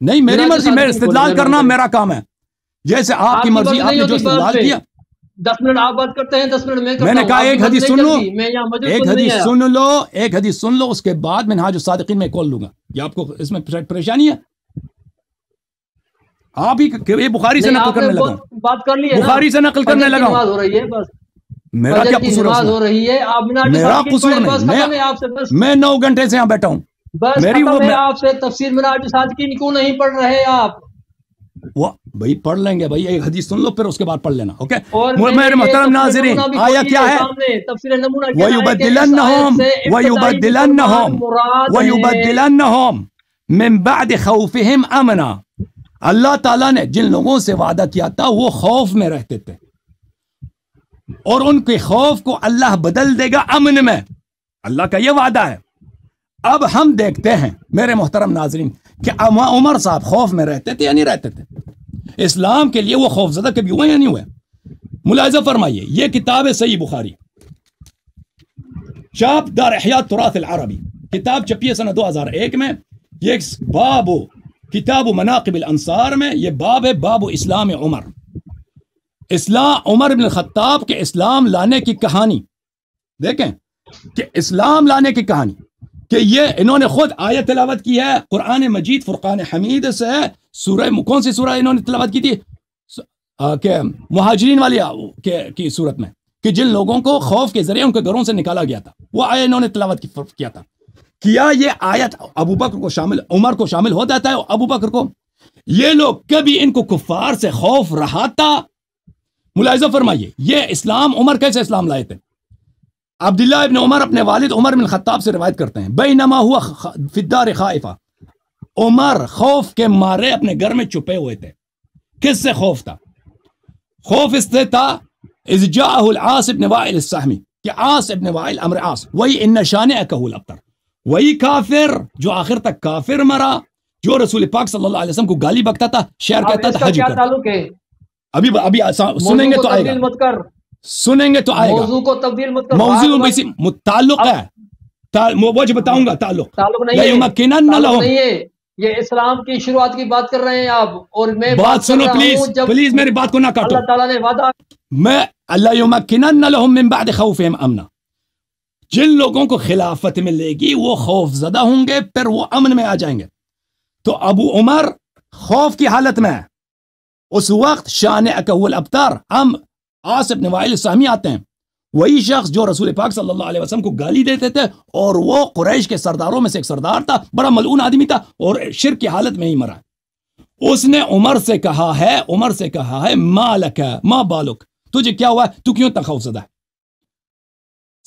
نہیں میری مرضی، میں استدلال کرنا میرا کام ہے، جیسے آپ کی مرضی، آپ نے جو استدلال کیا۔ 10 منٹ آپ بات کرتے ہیں، 10 منٹ میں نے کہا ایک حدیث سن لو، ایک حدیث سن لو، اس کے بعد منہاج الصادقین میں کال لوں گا۔ یہ آپ کو اس میں پریشانی ہے؟ آپ ہی بخاری سے نقل کرنے لگا، بات کر لی ہے، بخاری سے نقل کرنے لگا، نماز ہو رہی ہے، بس میرا کیا قصور ہے؟ ہو رہی ہے، میرا قصور نہیں، میں 9 گھنٹے سے یہاں بیٹھا ہوں، میری وہ آپ سے تفسیر منہاج الصادقین کیوں نہیں پڑھ رہے آپ؟ وہ بھائی پڑھ لیں گے بھائی، ایک حدیث سن لو پھر اس کے بعد پڑھ لینا، اوکے؟ میرے محترم ناظرین، آیا کیا ہے؟ وَيُبَدِّلَنَّهُمْ مِن بَعْدِ خَوْفِهِمْ أَمْنًا، اللہ تعالیٰ نے جن لوگوں سے وعدہ کیا تھا وہ خوف میں رہتے تھے، اور ان کے خوف کو اللہ بدل دے گا امن میں، اللہ کا یہ وعدہ ہے۔ اب ہم دیکھتے ہیں میرے محترم ناظرین کہ عمر صاحب خوف میں رہتے تھے یا نہیں رہتے تھے؟ اسلام کے لیے وہ خوف زدہ کبھی ہوئے یا نہیں ہوئے؟ ملاحظہ فرمائیے، یہ کتاب ہے صحیح بخاری، چاپ دار احیاء تراث العربی، کتاب چھپی ہے سنہ 2001 میں، یہ باب کتاب مناقب الانصار میں یہ باب ہے، باب اسلام عمر، عمر بن الخطاب کے اسلام لانے کی کہانی، دیکھیں کہ اسلام لانے کی کہانی، کہ یہ انہوں نے خود آیت تلاوت کی ہے قرآن مجید فرقان حمید سے، سورہ کون سی سورہ انہوں نے تلاوت کی تھی؟ کہ مہاجرین والی کی صورت میں، کہ جن لوگوں کو خوف کے ذریعے ان کے گھروں سے نکالا گیا تھا، وہ آیت انہوں نے تلاوت کیا تھا۔ کیا یہ آیت ابو بکر کو شامل، عمر کو شامل ہو جاتا ہے؟ ابو بکر کو؟ یہ لوگ کبھی ان کو کفار سے خوف رہا تھا؟ ملاحظہ فرمائیے، یہ اسلام عمر کیسے اسلام لائے تھے؟ عبداللہ ابن عمر اپنے والد عمر بن الخطاب سے روایت کرتے ہیں، بینما ہوا فی الدار خائفہ، عمر خوف کے مارے اپنے گھر میں چھپے ہوئے تھے۔ کس سے خوف تھا؟ خوف اس سے تھا اذ جاءہ العاص ابن وائل السہمی، کہ عاص ابن وائل امر عاص، وہی ان شانئک هو الابتر، وہی کافر جو آخر تک کافر مرا، جو رسول پاک صلی اللہ علیہ وسلم کو گالی بکتا تھا، شعر کہتا تھا، حج کرتا تھا۔ ابھی سنیں گے تو آئے گا، سنیں گے تو آئے گا، موضوع کو تبدیل مت کر، موضوع میں متعلق ہے، وہ جو بتاؤں گا تعلق نہیں ہے، یہ اسلام کی شروعات کی بات کر رہے ہیں آپ، اور میں بات سنو پلیز میری بات کو نہ کاٹو۔ اللہ تعالیٰ نے وعدہ، میں اللہ یمکنن لهم من بعد خوفهم امنا، جن لوگوں کو خلافت ملے گی وہ خوف زدہ ہوں گے، پھر وہ امن میں آ جائیں گے۔ تو ابو عمر خوف کی حالت میں ہے، اس وقت شانئک هو الابتر، ہم عاص ابن وائل السہمی آتے ہیں، وہی شخص جو رسول پاک صلی اللہ علیہ وسلم کو گالی دیتے تھے، اور وہ قریش کے سرداروں میں سے ایک سردار تھا، بڑا ملعون آدمی تھا، اور شرک کی حالت میں ہی مرا۔ اس نے عمر سے کہا ہے ما لک ما بالک، تجھے کیا ہوا، تو کیوں اتنا خوف زدہ ہے؟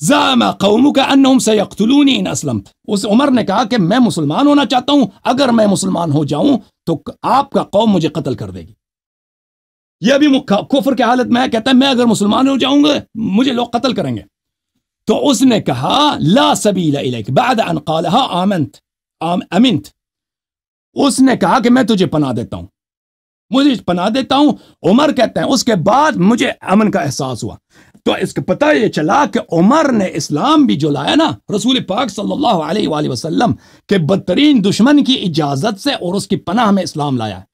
زعم قومک انہم سیقتلونی ان اسلمت، اس عمر نے کہا کہ میں مسلمان ہونا چاہتا ہوں، اگر میں مسلمان ہو جاؤں تو آپ کا قوم مجھے قتل کر دے گی۔ یہ بھی کفر کی حالت میں کہتا ہے میں اگر مسلمان ہو جاؤں گا مجھے لوگ قتل کریں گے۔ تو اس نے کہا لا سبیل الیک بعد ان قالها امنت، اس نے کہا کہ میں تجھے پناہ دیتا ہوں، مجھے پناہ دیتا ہوں۔ عمر کہتے ہیں اس کے بعد مجھے امن کا احساس ہوا۔ تو اس کا پتہ یہ چلا کہ عمر نے اسلام بھی جو لایا نا رسول پاک صلی اللہ علیہ وآلہ وسلم کے بدترین دشمن کی اجازت سے اور اس کی پناہ میں اسلام لایا ہے۔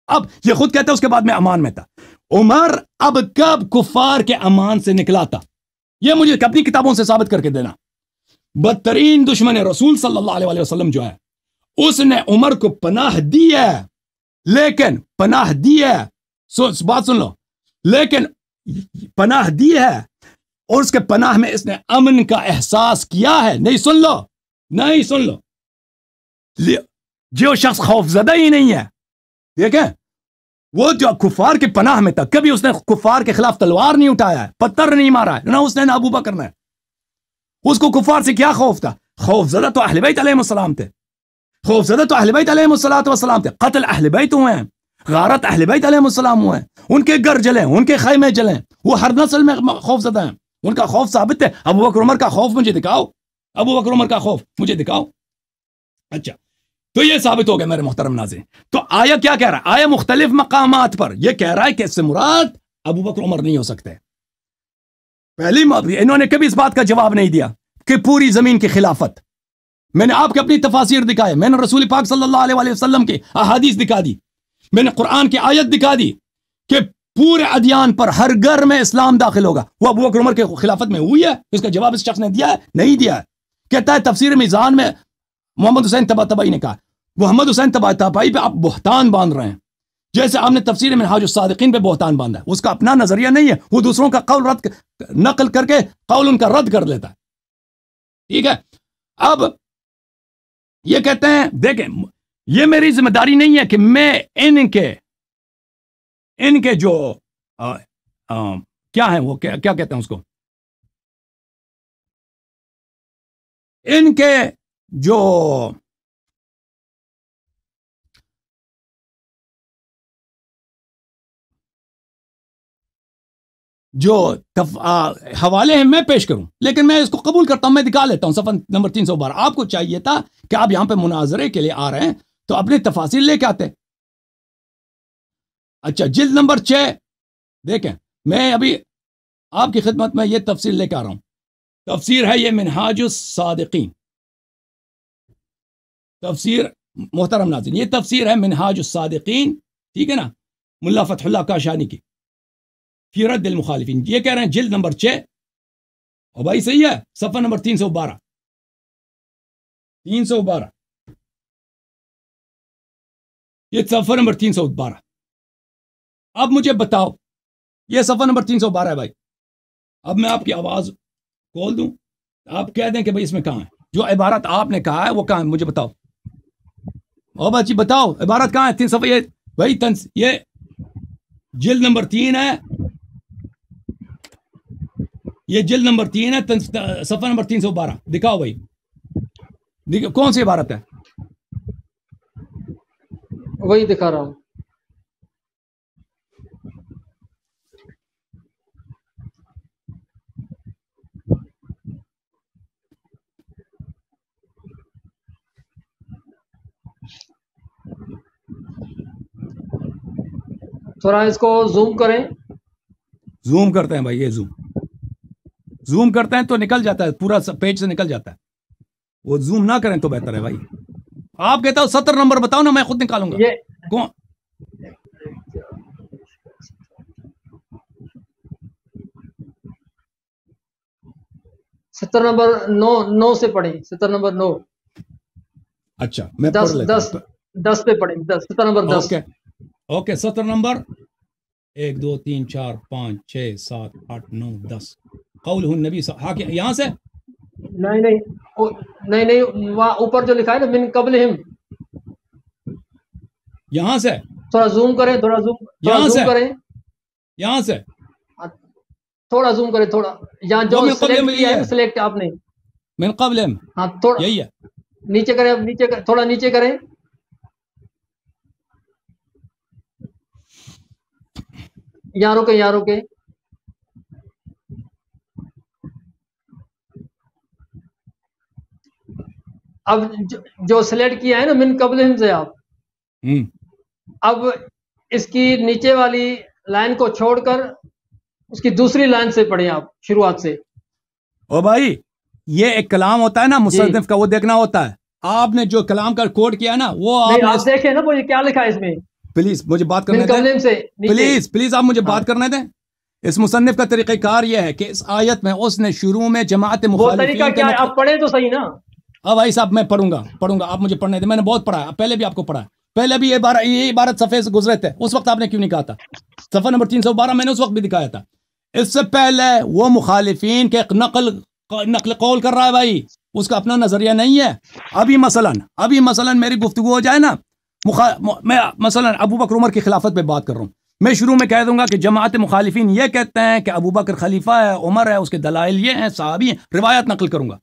اب یہ خود کہتا ہے اس کے بعد میں امان میں تھا۔ عمر اب کب کفار کے امان سے نکلا تھا؟ یہ مجھے اپنی کتابوں سے ثابت کر کے دینا۔ بدترین دشمن رسول صلی اللہ علیہ وسلم جو ہے اس نے عمر کو پناہ دی ہے، لیکن پناہ دی ہے، بات سن لو، لیکن پناہ دی ہے اور اس کے پناہ میں اس نے امن کا احساس کیا ہے۔ نہیں سن لو، جو شخص خوف زدہ ہی نہیں ہے، دیکھیں وہ جو کفار کی پناہ میں تھا، کبھی اس نے کفار کے خلاف تلوار نہیں اٹھایا ہے، پتھر نہیں مارا ہے، نہ اس نے نہ ابو بکر نے۔ اس کو کفار سے کیا خوف تھا؟ خوف زدہ تو اہل بیت علیہ السلام تھے، خوف زدہ تو اہل بیت علیہ السلام تھے، قتل اہل بیت ہوئے ہیں، غارت اہل بیت علیہ السلام ہوئے ہیں، ان کے گھر جلیں، ان کے خیمے جلیں، وہ ہر نسل میں خوف زدہ ہیں، ان کا خوف ثابت ہے۔ ابو بکر عمر کا خوف مجھے دکھاؤ، ابو بکر عمر کا خوف مجھے دکھاؤ۔ اچھا، تو یہ ثابت ہو گیا میرے محترم ناظرین۔ تو آیا کیا کہہ رہا ہے؟ آیا مختلف مقامات پر یہ کہہ رہا ہے کہ اس سے مراد ابو بکر عمر نہیں ہو سکتے۔ پہلی انہوں نے کبھی اس بات کا جواب نہیں دیا کہ پوری زمین کی خلافت، میں نے آپ کے اپنی تفاسیر دکھائے, میں نے رسول پاک صلی اللہ علیہ وسلم کی احادیث دکھا دی, میں نے قرآن کی آیت دکھا دی کہ پورے ادیان پر ہر گھر میں اسلام داخل ہوگا. وہ ابو بکر عمر کے خلافت میں ہوئی ہے؟ اس کا جواب اس شخص نے دیا ہے؟ نہیں دیا ہے. کہتا ہے تفسیر میزان میں محمد حسین طباطبائی نے کہا. محمد حسین طباطبائی پہ آپ بہتان باندھ رہے ہیں, جیسے آپ نے تفسیر منہاج الصادقین پہ بہتان باندھا ہے. اس کا اپنا نظریہ نہیں ہے, وہ دوسروں کا قول نقل کر کے قول ان کا رد کر لیتا ہے. ٹھیک ہے, اب یہ کہتے ہیں دیکھیں یہ میری ذمہ داری نہیں ہے کہ میں ان کے جو کیا ہیں وہ کیا کہتے ہیں اس کو, ان کے جو حوالے ہیں میں پیش کروں, لیکن میں اس کو قبول کرتا ہوں, میں دکھا لیتا ہوں صفحہ نمبر 312. آپ کو چاہیے تھا کہ آپ یہاں پہ مناظرے کے لیے آ رہے ہیں تو اپنے تفاصیل لے کے آتے. اچھا جلد نمبر 6 دیکھیں, میں ابھی آپ کی خدمت میں یہ تفسیر لے کے آ رہا ہوں. تفسیر ہے یہ منہاج الصادقین, تفسیر محترم ناظرین یہ تفسیر ہے منہاج الصادقین, ٹھیک ہے نا, ملا فتح اللہ کاشانی کی فی رد المخالفین. یہ کہہ رہے ہیں جلد نمبر 6, اور بھائی صحیح ہے, صفحہ نمبر 312 یہ صفحہ نمبر 312. اب مجھے بتاؤ, یہ صفحہ نمبر 312 ہے بھائی. اب میں آپ کی آواز کھول دوں, آپ کہہ دیں کہ بھائی اس میں کہاں ہے جو عبارت آپ نے کہا ہے وہ کہاں ہے, مجھے بتاؤ. او بچی بتاؤ عبارت کہاں ہے. 3 صفحہ یہ بھائی یہ جلد نمبر 3 ہے, یہ جلد نمبر 3 ہے, صفحہ نمبر 312 دکھاؤ بھائی, کون سی عبارت ہے؟ وہی دکھا رہا ہوں. تھوڑا اس کو زوم کریں. زوم کرتے ہیں بھائی, یہ زوم کرتے ہیں تو نکل جاتا ہے, پورا پیج سے نکل جاتا ہے. وہ زوم نہ کریں تو بہتر ہے بھائی. آپ کہتا ہو 70 نمبر بتاؤ نا, میں خود نکالوں گا. کون 70 نمبر 9 سے پڑھیں. 70 نمبر 9. اچھا میں پڑھ لیتا ہوں. 10 پہ پڑھیں. 70 نمبر 10. اوکے 70 نمبر 1 2 3 4 5 6 7 8 9 10 قول النبی یہاں سے نہیں وہاں اوپر جو لکھا ہے نا من قبلہم, یہاں سے تھوڑا زوم کریں. تھوڑا زوم کریں. یہاں سے تھوڑا زوم کریں. تھوڑا یہاں جو سلیکٹ کیا ہے سلیکٹ آپ نے من قبلہم, ہاں تھوڑا یہی ہے. نیچے کریں, تھوڑا نیچے کریں. یہاں روکے. اب جو سلیکٹ کیا ہے نا من قبلہم سے آپ, اب اس کی نیچے والی لائن کو چھوڑ کر اس کی دوسری لائن سے پڑھیں آپ, شروعات سے. او بھائی یہ ایک کلام ہوتا ہے نا مصنف کا, وہ دیکھنا ہوتا ہے. آپ نے جو کلام کا کوڈ کیا نا وہ آپ دیکھیں نا, وہ کیا لکھا ہے اس میں. پلیز مجھے بات کرنے دیں, پلیز آپ مجھے بات کرنے دیں. اس مصنف کا طریقہ کار یہ ہے کہ اس آیت میں اس نے شروع میں جماعت مخالفین, وہ طریقہ کیا ہے آپ پڑھیں تو صحیح نا. اب بھائی صاحب میں پڑھوں گا, آپ مجھے پڑھنے دیں. میں نے بہت پڑھا ہے, پہلے بھی آپ کو پڑھا ہے, پہلے بھی یہ عبارت صفحے سے گزرے تھے, اس وقت آپ نے کیوں نہیں کہا تھا؟ صفحہ نمبر 312 میں نے اس وقت بھی دکھایا تھا. اس سے پہلے وہ مخالفین کے نقل قول کر رہا ہے بھائی, اس کا اپنا نظریہ نہیں ہے. ابھی مثلا میری گفتگو ہو جائے نا, میں مثلا ابو بکر عمر کی خلافت پہ بات کر رہا ہوں, میں شروع میں کہہ دوں گا کہ جماعت مخالفین یہ کہتے ہیں کہ ابو بکر خلیفہ ہے, عمر ہے, اس کے دلائل یہ ہیں, صحابی ہیں, روایت نقل کروں گا,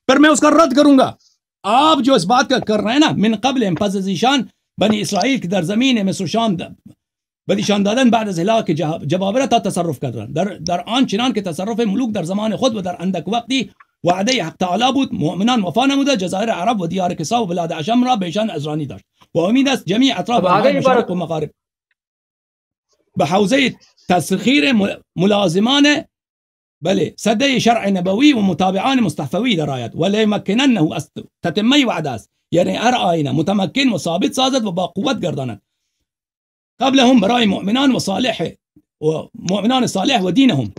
پھر میں اس کا رد کروں گا. آپ جو اس بات کا کر رہے ہیں نا من قبل پس از ایشان بنی اسرائیل کی در زمین مصر شام بدی شان دادن بعد از هلاک جبابرہ تا تصرف کر رہا در آن چنان کے تصرف ملوک در زمان خود و در اندک وقتی وعده حق تعالی بود مؤمنان وفا نموده جزایر عرب و دیار کسا و بلاد عشم را بیشان ازرانی داشت و امید است جمیع اطراف مشارق و مغارب به حوزه تسخیر ملازمان بله سده شرع نبوي ومتابعان مستحفوي لرايات ولا يمكننه تتمي وعداس يعني أرآينا متمكن وثابت سازت وباقوة گردانت قبلهم برای مؤمنان ومؤمنان صالح ودينهم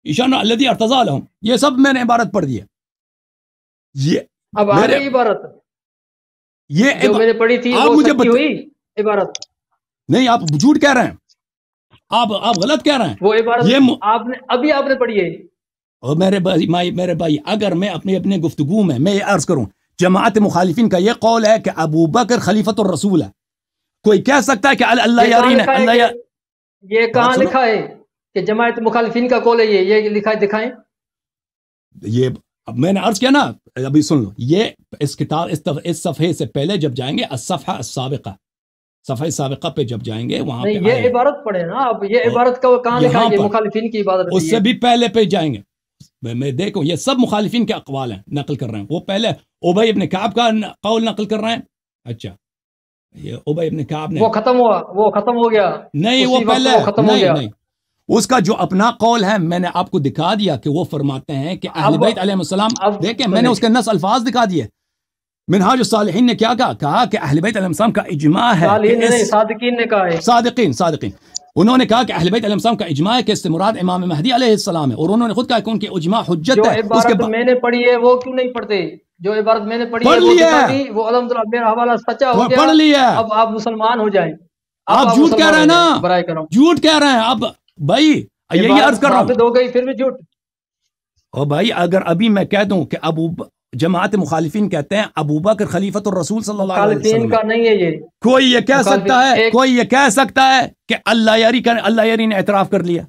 ایشان الذي ارتضى لهم. یہ سب میں نے عبارت پڑھ دی ہے. اب آگے عبارت یہ جو میں نے پڑھی تھی وہ سچی ہوئی عبارت نہیں. آپ جھوٹ کہہ رہے ہیں, آپ غلط کہہ رہے ہیں. وہ عبارت آپ نے ابھی آپ نے پڑھی ہے. اور میرے بھائی اگر میں اپنے گفتگو میں یہ عرض کروں جماعت مخالفین کا یہ قول ہے کہ ابو بکر خلیفۃ الرسول ہے, کوئی کہہ سکتا ہے کہ اللہ یارین ہے؟ یہ کہاں لکھا ہے کہ جماعت مخالفین کا قول ہے؟ یہ لکھا ہے, دکھائیں. یہ اب میں نے عرض کیا نا, ابھی سن لو. یہ اس کتاب اس صفحے سے پہلے جب جائیں گے الصفحہ السابقہ, صفحہ سابقہ پہ جب جائیں گے وہاں پہ یہ عبارت پڑھیں نا. اب یہ عبارت کا کہاں لکھا ہے؟ یہ مخالفین کی عبارت اس سے بھی پہلے پہ جائیں گے. میں دیکھوں یہ سب مخالفین کے اقوال ہیں, نقل کر رہے ہیں. وہ پہلے ابی ابن کعب کا قول نقل کر رہے ہیں. اچھا یہ ابی ابن کعب نے وہ ختم ہو گیا نہیں, وہ پہلے نہیں. اس کا جو اپنا قول ہے میں نے آپ کو دکھا دیا کہ وہ فرماتے ہیں کہ اہل بیت علیہ السلام. دیکھیں میں نے اس کے نص الفاظ دکھا دیے. منہاج الصالحین نے کیا کہا کہ اہل بیت علیہ السلام کا اجماع ہے. صادقین نے کہا ہے, صادقین انہوں نے کہا کہ اہل بیت علیہ السلام کا اجماع ہے کہ اس سے مراد امام مہدی علیہ السلام ہے, اور انہوں نے خود کہا کہ ان کی اجماع حجت ہے. اس کے میں نے پڑھی ہے وہ کیوں نہیں پڑھتے؟ جو عبارت میں نے پڑھی ہے وہ الحمدللہ میرا حوالہ سچا ہو گیا, پڑھ لیا. اب آپ مسلمان ہو جائیں. آپ جھوٹ کہہ رہے ہیں نا, جھوٹ کہہ رہے ہیں. اب بھائی یہی عرض کر رہا ہوں, ہو گئی پھر بھی جھوٹ. او بھائی اگر ابھی میں کہہ دوں کہ جماعت مخالفین کہتے ہیں ابو بکر خلیفۃ الرسول صلی اللہ علیہ وسلم کا نہیں ہے یہ, کوئی یہ کہہ سکتا ہے کہ اللہ یاری نے اعتراف کر لیا.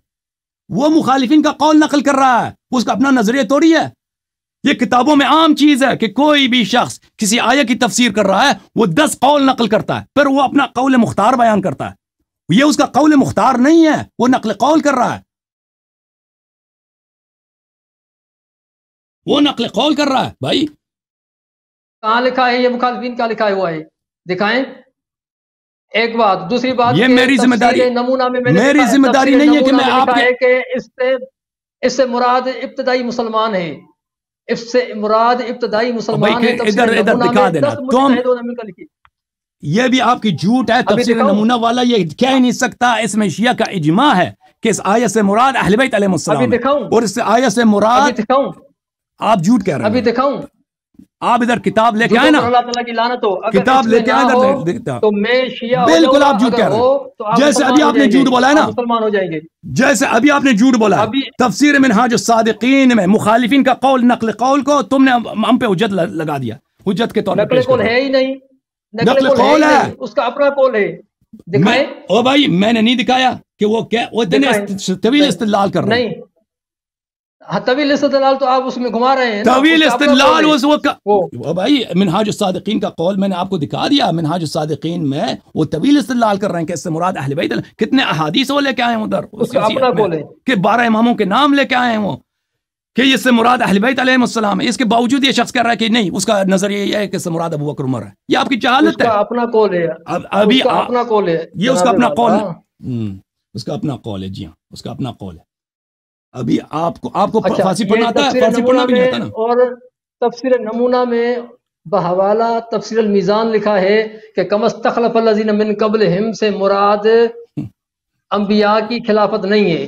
وہ مخالفین کا قول نقل کر رہا ہے, اس کا اپنا نظریہ توڑی ہے. یہ کتابوں میں عام چیز ہے کہ کوئی بھی شخص کسی آیت کی تفسیر کر رہا ہے وہ 10 قول نقل کرتا ہے, پھر وہ اپنا قول مختار بیان کرتا ہے. یہ اس کا قول مختار نہیں ہے, وہ نقل قول کر رہا ہے. وہ نقل قول کر رہا ہے. بھائی کہاں لکھا ہے یہ مخالفین کا لکھا ہوا ہے؟ دکھائیں. ایک بات. دوسری بات, یہ میری ذمہ داری, نمونہ میں میری ذمہ داری نہیں ہے کہ میں آپ کے اس سے مراد ابتدائی مسلمان ہے. اس سے مراد ابتدائی مسلمان ہے. ادھر دکھا دینا تم. یہ بھی آپ کی جھوٹ ہے. تفسیر نمونہ والا یہ کہہ ہی نہیں سکتا اس میں شیعہ کا اجماع ہے کہ اس آیت سے مراد اہل بیت علیہ السلام ہے, اور اس آیت سے مراد آپ جھوٹ کہہ رہے ہیں. ابھی دکھاؤں. آپ ادھر کتاب لے کے آئے نا, اللہ تعالیٰ کی لعنت ہو. کتاب لے کے آئے تو میں شیعہ بالکل آپ جھوٹ کہہ رہے ہیں. جیسے ابھی آپ نے جھوٹ بولا ہے نا, مسلمان ہو جائیں گے. جیسے ابھی آپ نے جھوٹ بولا تفسیر منہاج الصادقین میں مخالفین کا قول نقل قول کو تم نے ہم پہ حجت لگا دیا. حجت کے طور پر نقل قول ہے ہی نہیں, نقل قول ہے, اس کا اپنا قول ہے. دکھائیں. او بھائی میں نے نہیں دکھایا کہ وہ کیا وہ طویل استدلال کر رہے ہیں. نہیں طویل استدلال تو آپ اس میں گھما رہے ہیں. طویل استدلال وہ بھائی منہاج الصادقین کا قول میں نے آپ کو دکھا دیا. منہاج الصادقین میں وہ طویل استدلال کر رہے ہیں کہ اس سے مراد اہل بیت. کتنے احادیث وہ لے کے آئے ہیں ادھر, اس کا اپنا قول ہے کہ 12 اماموں کے نام لے کے آئے ہیں وہ کہ اس سے مراد اہل بیت علیہ السلام ہے. اس کے باوجود یہ شخص کہہ رہا ہے کہ نہیں, اس کا نظریہ یہ ہے کہ اس سے مراد ابو بکر عمر ہے. یہ آپ کی جہالت ہے. اس کا اپنا قول ہے. ابھی اپنا قول ہے. یہ اس کا اپنا قول ہے. اس کا اپنا قول ہے. جی ہاں, اس کا اپنا قول ہے. ابھی آپ کو فارسی پڑھنا آتا ہے, فارسی پڑھنا بھی نہیں آتا نا. اور تفسیر نمونہ میں بحوالہ تفسیر المیزان لکھا ہے کہ کم استخلف الذین من قبلہم سے مراد انبیاء کی خلافت نہیں ہے.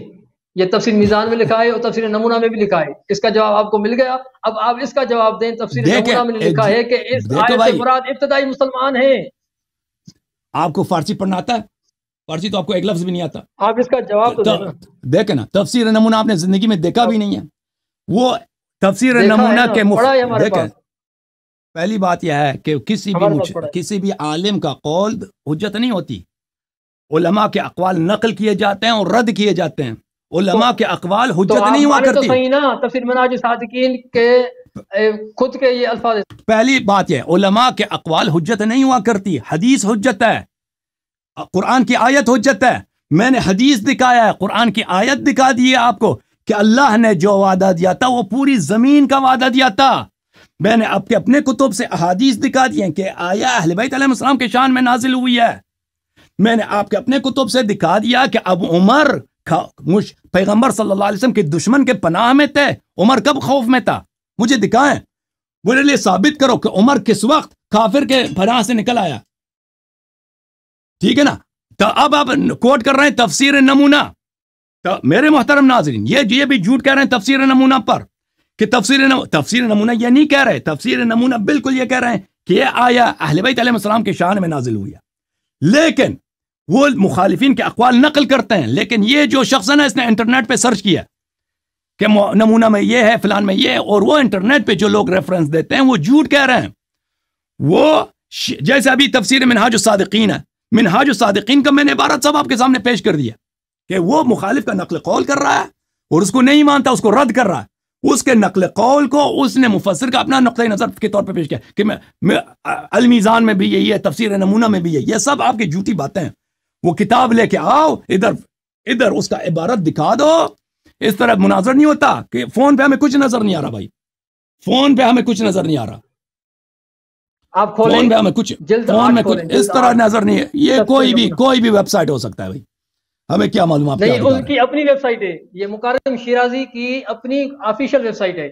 یہ تفسیر میزان میں لکھا ہے اور تفسیر نمونہ میں بھی لکھا ہے. اس کا جواب آپ کو مل گیا. اب آپ اس کا جواب دیں. تفسیر نمونہ میں لکھا ہے کہ اس آیت سے مراد ابتدائی مسلمان ہیں. آپ کو فارسی پڑھنا آتا ہے؟ فارسی تو آپ کو ایک لفظ بھی نہیں آتا. آپ اس کا جواب تو دینا. دیکھیں نا, تفسیر نمونہ آپ نے زندگی میں دیکھا بھی نہیں ہے. وہ تفسیر نمونہ کے دیکھیں, پہلی بات یہ ہے کہ کسی بھی عالم کا قول حجت نہیں ہوتی. علماء کے اقوال نقل کیے جاتے ہیں اور رد کیے جاتے ہیں. علماء کے اقوال حجت نہیں ہوا کرتی. تو صحیح نا, تفسیر منہاج الصادقین کے خود کے یہ الفاظ. پہلی بات یہ, علماء کے اقوال حجت نہیں ہوا کرتی. حدیث حجت ہے, قرآن کی آیت حجت ہے. میں نے حدیث دکھایا ہے, قرآن کی آیت دکھا دی ہے آپ کو کہ اللہ نے جو وعدہ دیا تھا وہ پوری زمین کا وعدہ دیا تھا. میں نے آپ کے اپنے کتب سے احادیث دکھا دی ہیں کہ آیا اہل بیت علیہ السلام کے شان میں نازل ہوئی ہے. میں نے آپ کے اپنے کتب سے دکھا دیا کہ اب عمر پیغمبر صلی اللہ علیہ وسلم کے دشمن کے پناہ میں تھے، عمر کب خوف میں تھا؟ مجھے دکھائیں، میرے لیے ثابت کرو کہ عمر کس وقت کافر کے پناہ سے نکل آیا، ٹھیک ہے نا؟ تو اب آپ کوٹ کر رہے ہیں تفسیر نمونہ، تو میرے محترم ناظرین یہ بھی جھوٹ کہہ رہے ہیں تفسیر نمونہ پر، کہ تفسیر نمونہ یہ نہیں کہہ رہے، تفسیر نمونہ بالکل یہ کہہ رہے ہیں کہ یہ آیا اہل بیت علیہ السلام کے شان میں نازل ہوئی ہے، لیکن وہ مخالفین کے اقوال نقل کرتے ہیں، لیکن یہ جو شخص ہے نا، اس نے انٹرنیٹ پہ سرچ کیا کہ نمونہ میں یہ ہے، فلان میں یہ ہے، اور وہ انٹرنیٹ پہ جو لوگ ریفرنس دیتے ہیں وہ جھوٹ کہہ رہے ہیں۔ وہ جیسے ابھی تفسیر منہاج الصادقین ہے، منہاج الصادقین کا میں نے عبارت سب آپ کے سامنے پیش کر دیا کہ وہ مخالف کا نقل قول کر رہا ہے اور اس کو نہیں مانتا، اس کو رد کر رہا ہے، اس کے نقل قول کو اس نے مفسر کا اپنا نقطۂ نظر کے طور پہ پیش کیا کہ میں المیزان میں بھی یہی ہے، تفسیر نمونہ میں بھی یہ سب آپ کی جھوٹی باتیں ہیں۔ وہ کتاب لے کے آؤ، ادھر اس کا عبارت دکھا دو، اس طرح مناظر نہیں ہوتا کہ فون پہ ہمیں کچھ نظر نہیں آ رہا، بھائی فون پہ ہمیں کچھ نظر نہیں آ رہا، آپ کھولیں فون پہ ہمیں کچھ، فون میں کچھ اس طرح نظر نہیں ہے، یہ کوئی بھی ویب سائٹ ہو سکتا ہے، بھائی ہمیں کیا معلوم آپ نہیں، اس کی اپنی ویب سائٹ ہے، یہ مکارم شیرازی کی اپنی آفیشیل ویب سائٹ ہے،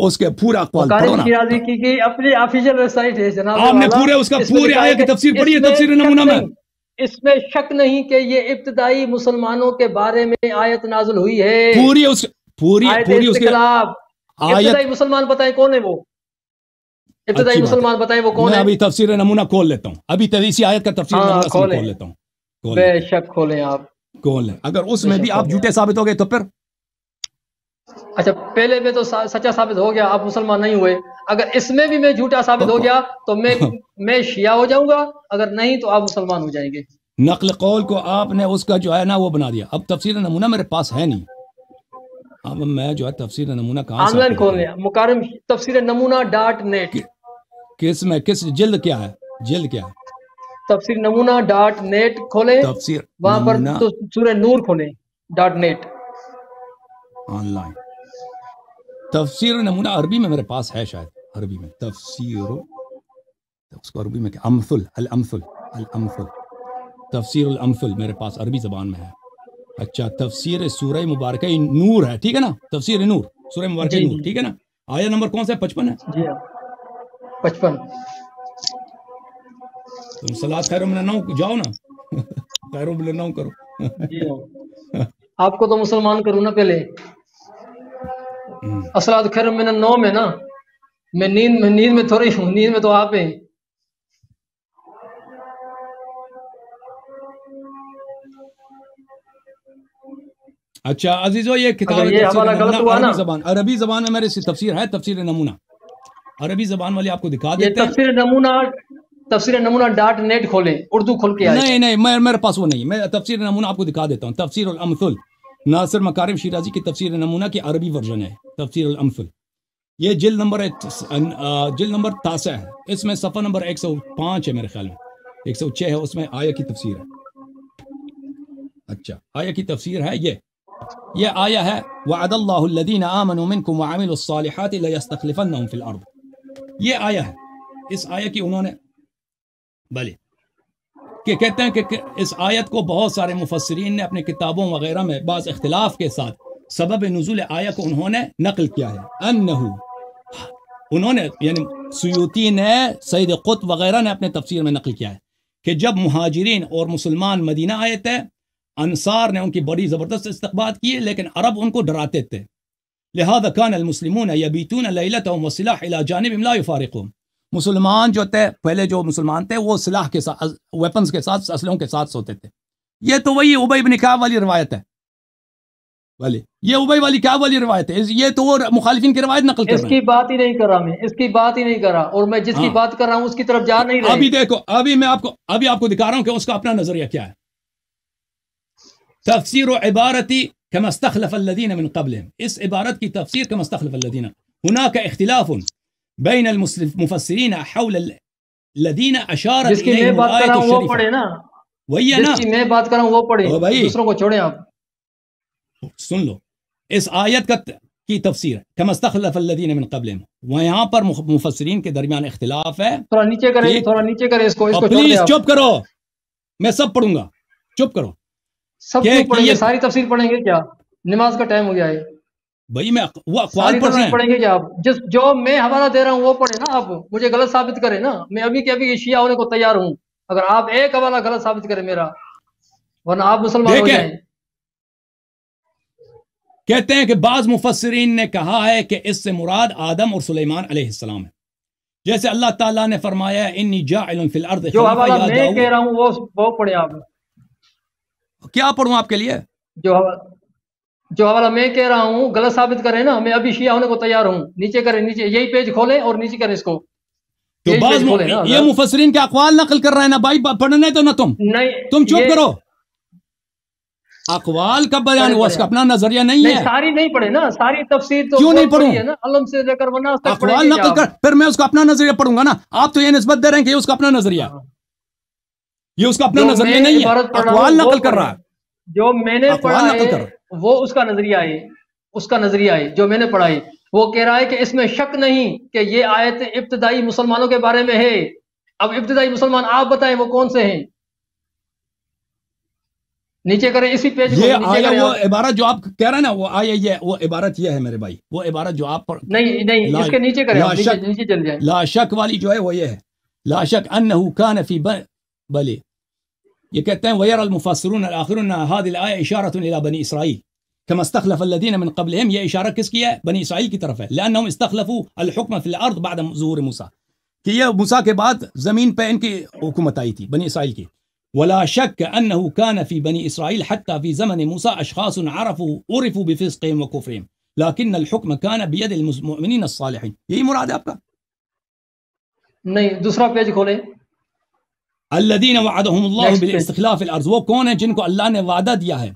اس کے پورا اقوال پڑھو نا، شیرازی کی اپنی آفیشیل ویب سائٹ ہے جناب، آپ نے پورے اس کا پورے آیت کی تفسیر پڑھی ہے تفسیر نمونہ میں، اس میں شک نہیں کہ یہ ابتدائی مسلمانوں کے بارے میں آیت نازل ہوئی ہے، پوری اس کے ابتدائی مسلمان بتائیں کون ہے وہ، ابتدائی مسلمان بتائیں وہ کون ہے؟ میں ابھی تفسیر نمونہ کھول لیتا ہوں، ابھی اسی آیت کا تفسیر نمونہ کھول لیتا ہوں، بے شک کھولیں آپ، کھول لیں، اگر اس میں بھی آپ جھوٹے ثابت ہو گئے تو پھر اچھا پہلے میں تو سچا ثابت ہو گیا، آپ مسلمان نہیں ہوئے، اگر اس میں بھی میں جھوٹا ثابت ہو گیا تو میں شیعہ ہو جاؤں گا، اگر نہیں تو آپ مسلمان ہو جائیں گے۔ نقل قول کو آپ نے اس کا جو ہے نا وہ بنا دیا، اب تفسیر نمونہ میرے پاس ہے نہیں، اب میں جو ہے تفسیر نمونہ کہاں سے آن لائن کھول لیں، مکارم تفسیر نمونہ .net، کس جلد کیا ہے، جلد کیا ہے، تفسیر نمونہ .net کھولیں، تفسیر وہاں پر سورہ نور کھولیں .net آن لائن، تفسیر نمونہ عربی میں میرے پاس ہے، شاید عربی میں تفسیر، اس کو عربی میں کیا، الامثل تفسیر الامثل میرے پاس عربی زبان میں ہے۔ اچھا تفسیر سورہ مبارکہ نور ہے، ٹھیک ہے نا، تفسیر نور سورہ مبارکہ نور، ٹھیک ہے نا، آیت نمبر کون سا ہے؟ 55 ہے جی ہاں 55۔ تم صلاۃ خیر من النوم جاؤ نا، خیر من النوم کرو، جی ہاں آپ کو تو مسلمان کروں نا پہلے، الصلاۃ خیر من النوم ہے نا، میں نیند میں تھوڑی ہوں، نیند میں تو آپ ہیں۔ اچھا عزیزو یہ کتاب یہ حوالہ غلط ہوا نا، عربی زبان میں میرے تفسیر ہے، تفسیر نمونہ عربی زبان والی آپ کو دکھا یہ دیتے ہیں، تفسیر نمونہ .net کھولیں، اردو کھول کے آئے، نہیں میرے پاس وہ نہیں، میں تفسیر نمونہ آپ کو دکھا دیتا ہوں، تفسیر الامثل ناصر مکارم شیرازی کی تفسیر نمونہ کی عربی ورژن ہے، تفسیر الامثل، یہ جلد نمبر 9 ہے، اس میں صفحہ نمبر 105 ہے میرے خیال میں، 106 ہے، اس میں آیہ کی تفسیر ہے۔ اچھا آیہ کی تفسیر ہے، یہ آیہ ہے وعد اللہ الذین آمنوا منکم وعملوا الصالحات لیستخلفنہم فی الارض، یہ آیہ ہے، اس آیہ کی انہوں نے بھلے کہ کہتے ہیں کہ اس آیت کو بہت سارے مفسرین نے اپنے کتابوں وغیرہ میں بعض اختلاف کے ساتھ سبب نزول آیہ کو انہوں نے نقل کیا ہے، انہوں نے یعنی سیوطی نے، سید قطب وغیرہ نے اپنے تفسیر میں نقل کیا ہے کہ جب مہاجرین اور مسلمان مدینہ آئے تھے، انصار نے ان کی بڑی زبردست استقبال کی، لیکن عرب ان کو ڈراتے تھے، لہذا کان المسلمون یبیتون لیلتهم والسلاح الى جانبهم لا يفارقهم، مسلمان جو تھے پہلے جو مسلمان تھے وہ سلاح کے ساتھ، ویپنز کے ساتھ، اسلحوں کے ساتھ سوتے تھے، یہ تو وہی ابی بن کعب والی روایت ہے، بھلے یہ ابی والی کعب والی روایت ہے، یہ تو وہ مخالفین کی روایت نقل کر رہے ہیں، اس کی بات ہی نہیں کر رہا، میں اس کی بات ہی نہیں کر رہا، اور میں جس کی بات کر رہا ہوں اس کی طرف جا نہیں رہا۔ ابھی دیکھو، ابھی میں آپ کو دکھا رہا ہوں کہ اس کا اپنا نظریہ کیا ہے، تفسیر عبارتی كما استخلف الذين من قبلهم، اس عبارت کی تفسیر كما استخلف الذين، هناك اختلاف بين المفسرين حول الذين اشارت جس کی میں بات کر رہا ہوں وہ پڑھے نا، وہی ہے نا، جس کی میں بات کر رہا ہوں وہ پڑھے، دوسروں کو چھوڑیں آپ، سن لو اس آیت کی تفسیر كما استخلف الذين من قبلهم، وہاں پر مفسرین کے درمیان اختلاف ہے، تھوڑا نیچے کریں، تھوڑا نیچے کریں، اس کو پلیز چپ کرو، میں سب پڑھوں گا، چپ کرو، سب کیوں پڑھیں گے؟ ساری تفسیر پڑھیں گے کیا؟ نماز کا ٹائم ہو گیا ہے بھائی، میں وہ اقوال پڑھ رہے ہیں. پڑھیں گے کیا آپ؟ جو میں حوالہ دے رہا ہوں وہ پڑھیں نا آپ. مجھے غلط ثابت کریں نا. میں ابھی کے ابھی شیعہ ہونے کو تیار ہوں اگر آپ ایک حوالہ غلط ثابت کریں میرا، ورنہ آپ مسلمان ہو جائیں. کہتے ہیں کہ بعض مفسرین نے کہا ہے کہ اس سے مراد آدم اور سلیمان علیہ السلام ہے، جیسے اللہ تعالیٰ نے فرمایا انی جاعل فی الارض جو حوالہ میں کہہ رہا ہوں وہ پڑھیں آپ. کیا پڑھوں آپ کے لیے؟ جو حوالہ میں کہہ رہا ہوں غلط ثابت کریں نا. میں ابھی شیعہ ہونے کو تیار ہوں. نیچے کریں، نیچے یہی پیج کھولیں اور نیچے کریں اس کو. تو بعض یہ مفسرین کے اقوال نقل کر رہے ہیں نا بھائی، پڑھنے تو نہ تم چپ کرو. اقوال کا بیان ہوا، اس کا اپنا نظریہ نہیں ہے. ساری نہیں پڑھے نا، ساری تفسیر تو کیوں نہیں پڑھوں؟ علم سے لے کر وناس تک اقوال نقل کر، پھر میں اس کا اپنا نظریہ پڑھوں گا نا. آپ تو یہ نسبت دے رہے ہیں کہ یہ اس کا اپنا نظریہ، یہ اس کا اپنا نظریہ نہیں ہے، اقوال نقل کر رہا ہے. جو میں نے پڑھا ہے وہ اس کا نظریہ ہے، اس کا نظریہ ہے جو میں نے پڑھا ہے. وہ کہہ رہا ہے کہ اس میں شک نہیں کہ یہ آیت ابتدائی مسلمانوں کے بارے میں ہے. اب ابتدائی مسلمان آپ بتائیں وہ کون سے ہیں؟ نیچے کریں اسی پیج یہ آیا وہ عبارت جو آپ کہہ رہے ہیں نا، وہ آیا یہ وہ عبارت یہ ہے میرے بھائی، وہ عبارت جو آپ نہیں اس کے نیچے کریں، نیچے چل جائیں. لا شک والی جو ہے وہ یہ ہے، لا شک انہ کان فی بلی. یہ کہتے ہیں وَيَرَى الْمُفَسِّرُونَ الْآخِرُونَ هذه الآية إشارة إلى بني إسرائيل كما استخلف الذين من قبلهم. یہ اشارہ کس کی ہے؟ بنی اسرائیل کی طرف ہے. لأنهم استخلفوا الحكم في الأرض بعد ظهور موسى، کہ یہ موسیٰ کے بعد زمین پہ ان کی حکومت آئی تھی بنی اسرائیل کی. ولا شك أنه كان في بني إسرائيل حتى في زمن موسى أشخاص عرفوا بفسقهم وكفرهم لكن الحكم كان بيد المؤمنين الصالحين. یہی مراد ہے آپ کا؟ نہیں، دوسرا پیج کھولیں. الذين وعدهم الله بالاستخلاف الارض، وہ کون ہیں جن کو اللہ نے وعدہ دیا ہے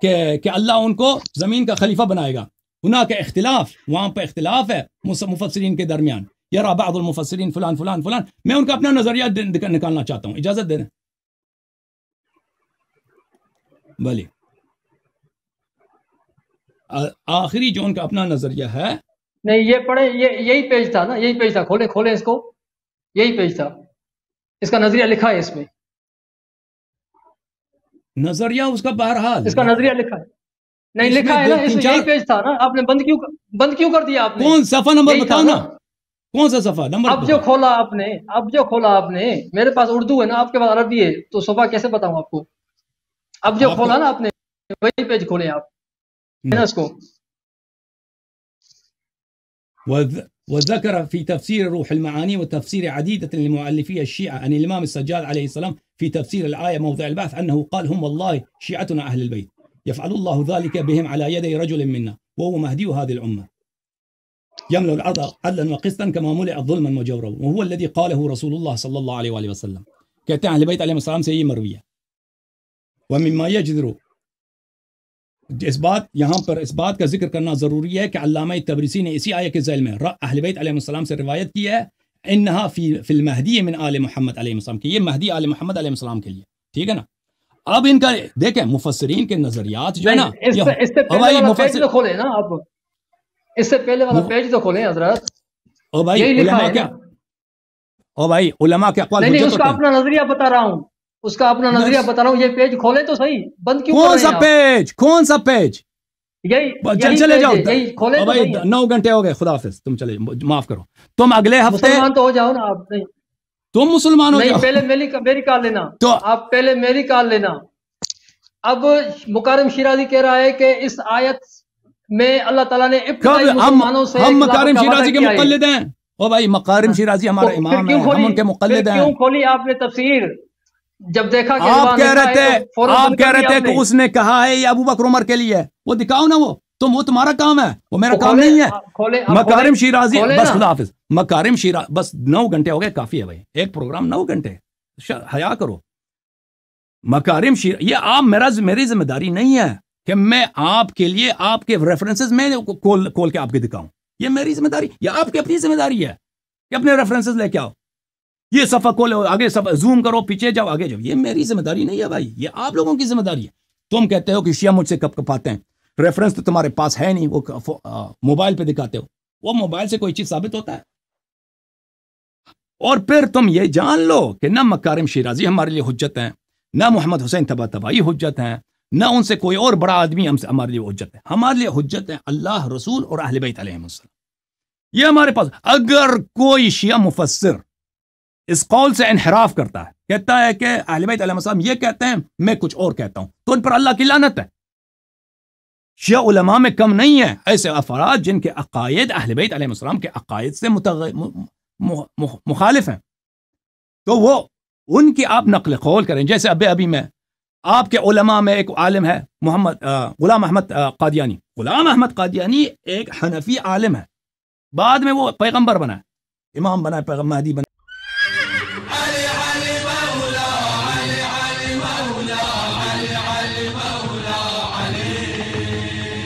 کہ اللہ ان کو زمین کا خلیفہ بنائے گا. هناك اختلاف، وہاں پہ اختلاف ہے مفسرین کے درمیان. یرا بعض المفسرین فلان فلان فلان. میں ان کا اپنا نظریہ نکالنا چاہتا ہوں، اجازت دے دیں. بھلے آخری جو ان کا اپنا نظریہ ہے. نہیں یہ پڑھیں، یہی پیج تھا نا، یہی پیج تھا. کھولیں اس کو، یہی پیج تھا. اس کا نظریہ لکھا ہے اس میں. نظریہ اس کا بہرحال اس کا نظریہ لکھا ہے. نہیں لکھا ہے نا، اس یہی پیج تھا نا. آپ نے بند کیوں کر دیا؟ آپ نے کون صفحہ نمبر بتاؤ نا، کون سا صفحہ نمبر؟ اب جو کھولا آپ نے، میرے پاس اردو ہے نا، آپ کے پاس عربی ہے، تو صفحہ کیسے بتاؤں آپ کو؟ اب جو کھولا نا آپ نے وہی پیج کھولیں آپ اس کو. وذكر في تفسير روح المعاني وتفسير عديدة لمؤلفي الشيعة عن الإمام السجاد عليه السلام في تفسير الآية موضع البحث أنه قال هم والله شيعتنا أهل البيت يفعل الله ذلك بهم على يدي رجل منا وهو مهدي هذه الأمة يملأ الأرض عدلا وقسطا كما ملئت ظلما وجورا وهو الذي قاله رسول الله صلى الله عليه وآله وسلم. کہتے ہیں اہل بیت علیہ السلام سے یہ مروی ہے. ومما يجدر، اس بات کا ذکر کرنا ضروری ہے کہ علامہ تبریسی نے اسی آیت کے ذیل میں اہل بیت علیہ السلام سے روایت کی ہے انہا فی المہدی من آل محمد علیہ السلام، کہ یہ مہدی آل محمد علیہ السلام کے لیے. ٹھیک ہے نا؟ اب ان کا دیکھیں مفسرین کے نظریات جو ہے نا، اس سے پہلے والا پیج تو کھولیں نا آپ، اس سے پہلے والا پیج تو کھولیں حضرات. او بھائی علماء کیا، او بھائی علماء کے اقوال نہیں، اس کا اپنا نظریہ بتا رہا ہوں، اس کا اپنا نظریہ بتا رہا ہوں. یہ پیج کھولیں تو صحیح. بند کیوں کر رہے ہیں؟ کون سا پیج؟ یہی چلے جاؤ بھائی. 9 گھنٹے ہو گئے، خدا حافظ. تم چلے، معاف کرو. تم اگلے ہفتے مسلمان تو ہو جاؤ نا آپ. نہیں تم مسلمان ہو جاؤ. پہلے میری کال لینا، تو آپ پہلے میری کال لینا. اب مکارم شیرازی کہہ رہا ہے کہ اس آیت میں اللہ تعالیٰ نے ابتدائی مسلمانوں سے، ہم مکارم شیرازی کے مقلد ہیں. او بھائی مکارم شیرازی ہمارا امام ہے، ہم ان کے مقلد ہیں. کیوں کھولی آپ نے تفسیر؟ جب دیکھا کہ آپ کہہ رہے تھے کہ اس نے کہا ہے یہ ابو بکر عمر کے لیے. وہ دکھاؤ نا، وہ تمہارا کام ہے، وہ میرا کام نہیں ہے. مکارم شیرازی بس، خدا حافظ. مکارم شیرازی بس 9 گھنٹے ہو گئے، کافی ہے بھائی. ایک پروگرام 9 گھنٹے، حیا کرو. مکارم یہ آپ میری ذمہ داری نہیں ہے کہ میں آپ کے لیے آپ کے ریفرنسز میں کھول کے آپ کے دکھاؤں. یہ میری ذمہ داری یا آپ کی اپنی ذمہ داری ہے کہ اپنے ریفرنسز لے کے آؤ. یہ صفحہ کھولو، آگے زوم کرو، پیچھے جاؤ، آگے جاؤ. یہ میری ذمہ داری نہیں ہے بھائی، یہ آپ لوگوں کی ذمہ داری ہے. تم کہتے ہو کہ شیعہ مجھ سے کب کپاتے ہیں، ریفرنس تو تمہارے پاس ہے نہیں، وہ موبائل پہ دکھاتے ہو. وہ موبائل سے کوئی چیز ثابت ہوتا ہے؟ اور پھر تم یہ جان لو کہ نہ مکارم شیرازی ہمارے لیے حجت ہیں، نہ محمد حسین طباطبائی حجت ہیں، نہ ان سے کوئی اور بڑا آدمی ہمارے لیے حجت ہے. ہمارے لیے حجت ہے اللہ، رسول اور اہل بیت علیہ السلام. یہ ہمارے پاس. اگر کوئی شیعہ مفسر اس قول سے انحراف کرتا ہے، کہتا ہے کہ اہل بیت علیہ السلام یہ کہتے ہیں، میں کچھ اور کہتا ہوں، تو ان پر اللہ کی لعنت ہے. شیعہ علماء میں کم نہیں ہے ایسے افراد جن کے عقائد اہل بیت علیہ السلام کے عقائد سے مخالف ہیں. تو وہ ان کی آپ نقل قول کریں. جیسے ابھی میں آپ کے علماء میں ایک عالم ہے غلام احمد قادیانی. غلام احمد قادیانی ایک حنفی عالم ہے، بعد میں وہ پیغمبر بنا، امام بنا، پیغمبر مہدی بنا.